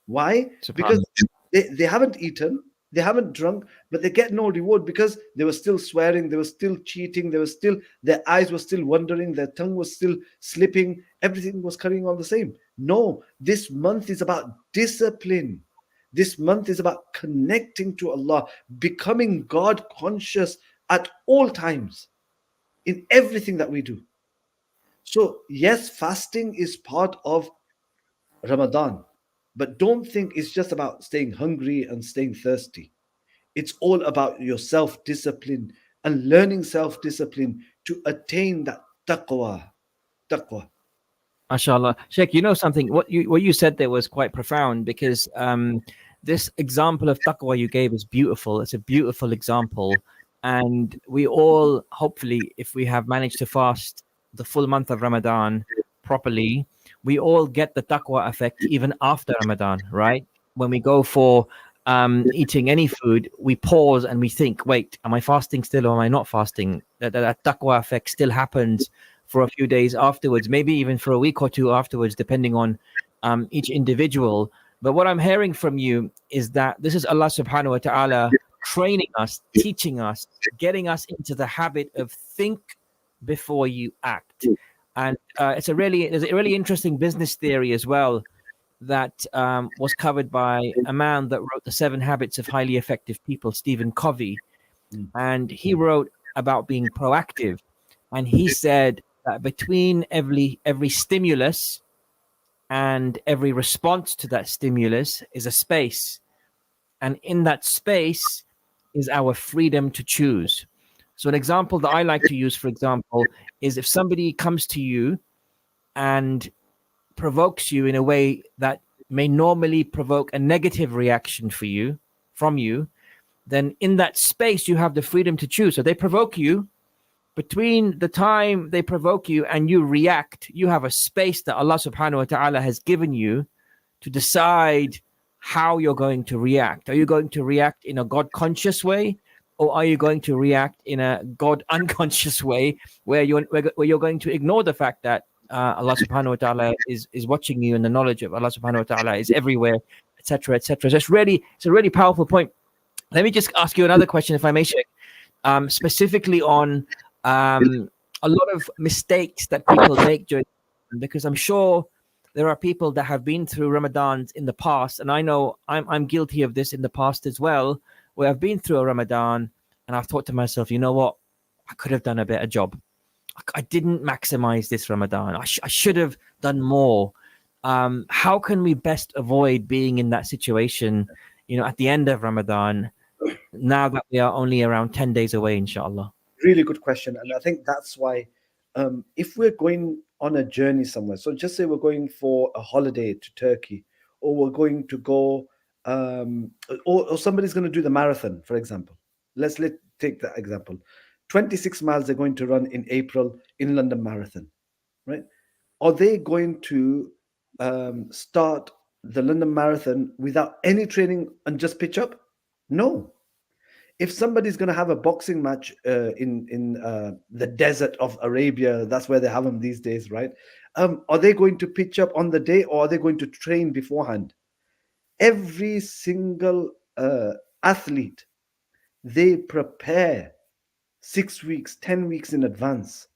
Why? Because they haven't eaten, they haven't drunk, but they get no reward because they were still swearing, they were still cheating, their eyes were still wandering, their tongue was still slipping, everything was carrying on the same. No, this month is about discipline. This month is about connecting to Allah, becoming God conscious at all times in everything that we do. So, yes, fasting is part of Ramadan, but don't think it's just about staying hungry and staying thirsty. It's all about your self-discipline and learning self-discipline to attain that taqwa. Taqwa. MashaAllah. Sheikh, you know something, what you said there was quite profound, because this example of taqwa you gave is beautiful. It's a beautiful example. And we all, hopefully, if we have managed to fast the full month of Ramadan properly, we all get the taqwa effect even after Ramadan, right? When we go for eating any food, we pause and we think, wait, am I fasting still or am I not fasting? That taqwa effect still happens for a few days afterwards, maybe even for a week or two afterwards, depending on each individual. But what I'm hearing from you is that this is Allah subhanahu wa ta'ala training us, teaching us, getting us into the habit of think before you act. And there's a really interesting business theory as well that was covered by a man that wrote The 7 Habits of Highly Effective People, Stephen Covey. And he wrote about being proactive. And he said that between every stimulus and every response to that stimulus is a space. And in that space is our freedom to choose. So an example that I like to use, for example, is if somebody comes to you and provokes you in a way that may normally provoke a negative reaction from you, then in that space you have the freedom to choose. So they provoke you. Between the time they provoke you and you react, you have a space that Allah subhanahu wa ta'ala has given you to decide how you're going to react. Are you going to react in a God conscious way, or are you going to react in a God unconscious way, where you're going to ignore the fact that Allah subhanahu wa ta'ala is watching you, and the knowledge of Allah subhanahu wa ta'ala is everywhere, etc., etc. So it's a really powerful point. Let me just ask you another question, if I may, Sheikh, specifically on a lot of mistakes that people make during, because I'm sure there are people that have been through Ramadans in the past, and I know I'm guilty of this in the past as well, where I've been through a Ramadan and I've thought to myself, you know what, I could have done a better job. I didn't maximize this Ramadan. I should have done more. How can we best avoid being in that situation, at the end of Ramadan, now that we are only around 10 days away, inshallah? Really good question. And I think that's why if we're going on a journey somewhere, so just say we're going for a holiday to Turkey, or we're going to go, or somebody's going to do the marathon, for example. Let's take that example. 26 miles they're going to run in April in London Marathon, right? Are they going to start the London Marathon without any training and just pitch up? No. If somebody's going to have a boxing match in the desert of Arabia, that's where they have them these days, right? Are they going to pitch up on the day, or are they going to train beforehand? Every single athlete, they prepare 6 weeks, 10 weeks in advance.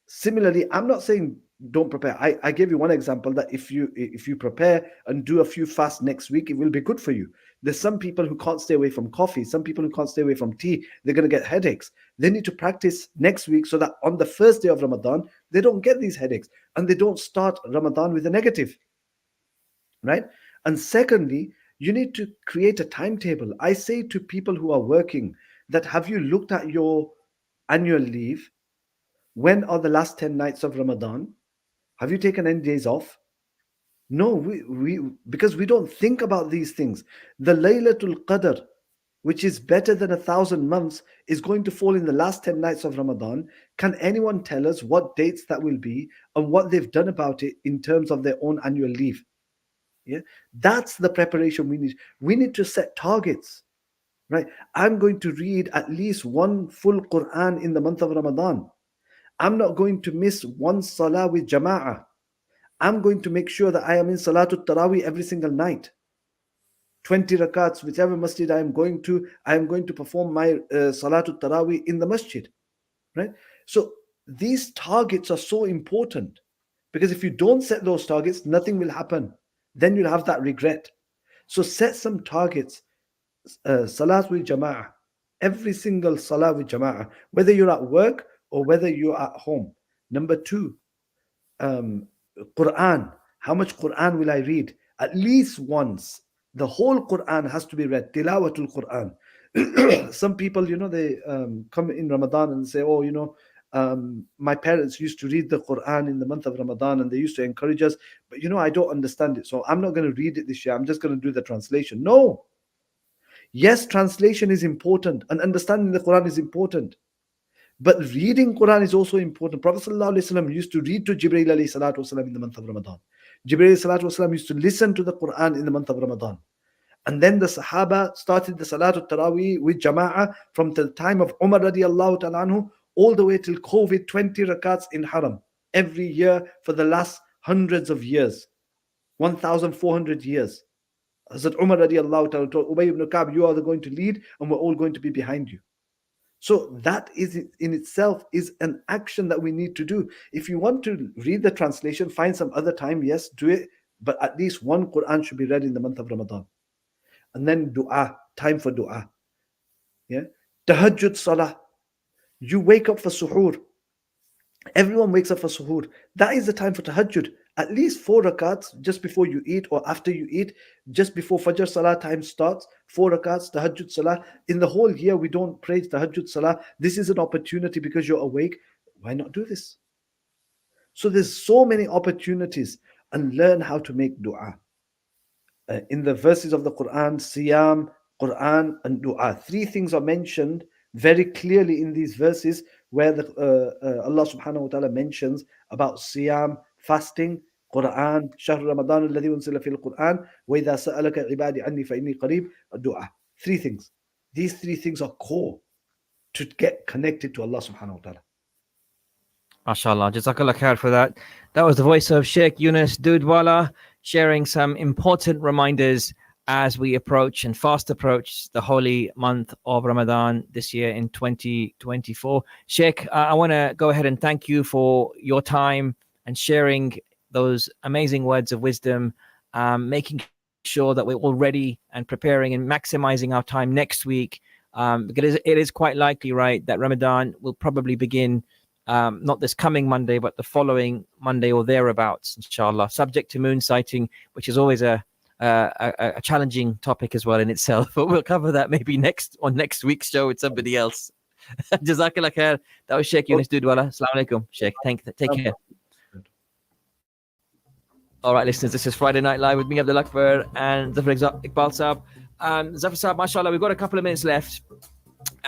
Similarly, I'm not saying don't prepare. I gave you one example that if you prepare and do a few fasts next week, it will be good for you. There's some people who can't stay away from coffee, some people who can't stay away from tea. They're going to get headaches. They need to practice next week so that on the first day of Ramadan, they don't get these headaches and they don't start Ramadan with a negative, right? And secondly, you need to create a timetable. I say to people who are working that, have you looked at your annual leave? When are the last 10 nights of Ramadan? Have you taken any days off? No, because we don't think about these things. The Laylatul Qadr, which is better than 1,000 months, is going to fall in the last 10 nights of Ramadan. Can anyone tell us what dates that will be and what they've done about it in terms of their own annual leave? Yeah, that's the preparation we need. We need to set targets, right? I'm going to read at least one full Quran in the month of Ramadan. I'm not going to miss one salah with jama'ah. I'm going to make sure that I am in Salatul Taraweeh every single night. 20 rakats, whichever masjid I am going to perform my Salatul Taraweeh in the masjid, right? So these targets are so important, because if you don't set those targets, nothing will happen. Then you'll have that regret. So set some targets. Salat with Jama'ah. Every single salah with Jama'ah, whether you're at work or whether you're at home. Number 2, Quran. How much Quran will I read? At least once. The whole Quran has to be read. Tilawatul Quran. Some people, they come in Ramadan and say, oh, my parents used to read the Quran in the month of Ramadan and they used to encourage us, but I don't understand it, so I'm not going to read it this year. I'm just going to do the translation. No. Yes, translation is important and understanding the Quran is important. But reading Quran is also important. Prophet ﷺ used to read to Jibreel ﷺ in the month of Ramadan. Jibreel ﷺ used to listen to the Quran in the month of Ramadan. And then the Sahaba started the Salatul Taraweeh with Jama'ah from the time of Umar radiallahu ta'ala anhu all the way till COVID, 20 rakats in Haram. Every year for the last hundreds of years. 1,400 years. Hazrat Umar radiallahu ta'ala told Ubay ibn Ka'b, you are going to lead and we're all going to be behind you. So that is in itself is an action that we need to do. If you want to read the translation, find some other time, yes, do it. But at least one Quran should be read in the month of Ramadan. And then dua, time for dua. Yeah. Tahajjud salah. You wake up for suhoor. Everyone wakes up for suhoor. That is the time for tahajjud. At least 4 rakats just before you eat or after you eat, just before Fajr Salah time starts, 4 rakats, tahajjud salah. In the whole year, we don't pray tahajjud salah. This is an opportunity because you're awake. Why not do this? So there's so many opportunities, and learn how to make dua. In the verses of the Quran, Siyam, Quran, and dua. 3 things are mentioned very clearly in these verses where Allah subhanahu wa ta'ala mentions about Siyam, fasting, Quran, شهر رمضان الذي أنزل فيه القرآن وإذا سألك عبادي عني فإني قريب, dua. 3 things. These 3 things are core to get connected to Allah subhanahu wa ta'ala. MashaAllah, Jazakallah khair for that. That was the voice of Sheikh Yunus Dudwala sharing some important reminders as we approach and fast approach the holy month of Ramadan this year in 2024. Sheikh, I want to go ahead and thank you for your time and sharing those amazing words of wisdom, making sure that we're all ready and preparing and maximizing our time next week, because it is quite likely, right, that Ramadan will probably begin not this coming Monday, but the following Monday or thereabouts, inshallah, subject to moon sighting, which is always a challenging topic as well in itself. But we'll cover that maybe next week's show with somebody else. Jazakallah khair. That was Sheikh Yunus Dudwala. Assalamu alaikum, Sheikh. Take care. All right, listeners, this is Friday Night Live with me, Abdul Akbar, and Zafar Iqbal Saab. Zafar Saab, mashallah, we've got a couple of minutes left.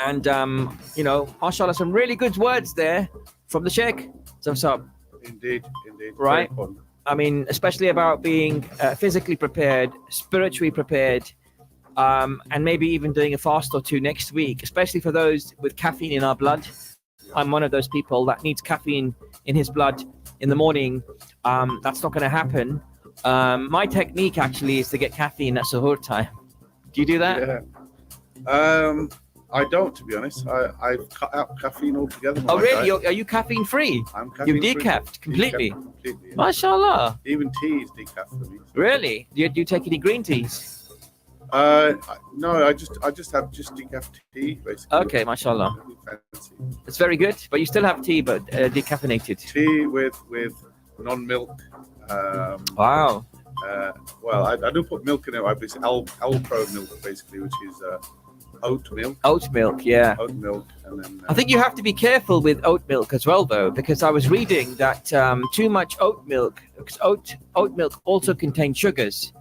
And, mashallah, some really good words there from the Sheikh. Zafar Saab. Indeed. Right? I mean, especially about being physically prepared, spiritually prepared, and maybe even doing a fast or 2 next week, especially for those with caffeine in our blood. I'm one of those people that needs caffeine in his blood in the morning. That's not going to happen. My technique actually is to get caffeine at suhoor time. Do you do that? Yeah. I don't, to be honest. I've cut out caffeine altogether. Oh, really? Are you caffeine free? I'm caffeine free. You've decaffed completely? Completely, yeah. MashaAllah. Even tea is decaf for me. Really? Do you take any green teas? No, I just have decaf tea, basically. Okay, mashallah. It's very good, but you still have tea, but decaffeinated. Tea with non-milk. oat milk. Oat milk, yeah. Oat milk, and then. I think you have to be careful with oat milk as well, though, because I was reading that too much oat milk, because oat milk also contains sugars,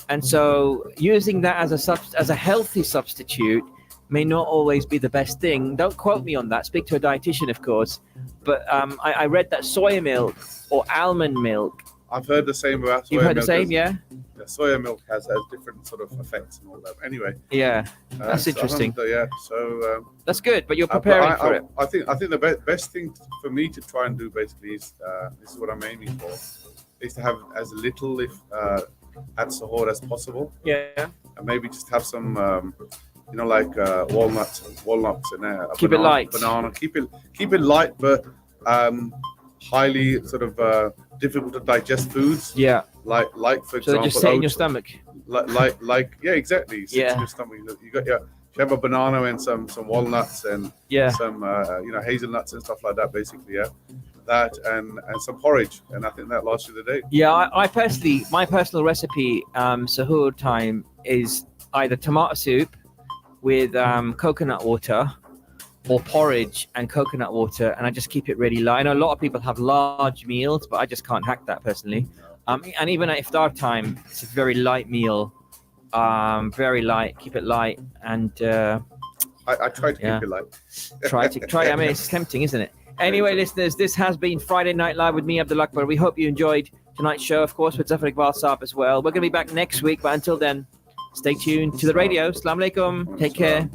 and so using that as a healthy substitute may not always be the best thing. Don't quote me on that. Speak to a dietitian, of course. But I read that soy milk or almond milk. I've heard the same about soy You've heard milk. the same, yeah? Yeah, soya milk has different sort of effects and all that. Anyway. Yeah, that's interesting. So that's good, but you're preparing for it. I think the best thing for me to try and do basically is this is what I'm aiming for, is to have as little at sahur as possible. Yeah. And maybe just have some like walnuts in there. Keep it light. Banana. Keep it light, but highly sort of difficult to digest foods. Yeah. Like for example. So they just sit in your stomach. Like yeah, exactly. Yeah. In your stomach. You got you have a banana and some walnuts and some hazelnuts and stuff like that. Basically, yeah. That and some porridge, and I think that lasts you the day. Yeah, I personally, my personal recipe sahur time is either tomato soup with coconut water or porridge and coconut water, and I just keep it really light. I know a lot of people have large meals, but I just can't hack that personally. And even at iftar time, it's a very light meal, very light. Keep it light, and I try to keep it light. try. I mean, it's tempting, isn't it? Anyway, listeners, this has been Friday Night Live with me, Abdul Akbar. We hope you enjoyed tonight's show, of course, with Zafar Iqbal Saab as well. We're going to be back next week, but until then, stay tuned to the radio. Assalamu alaikum. Take care.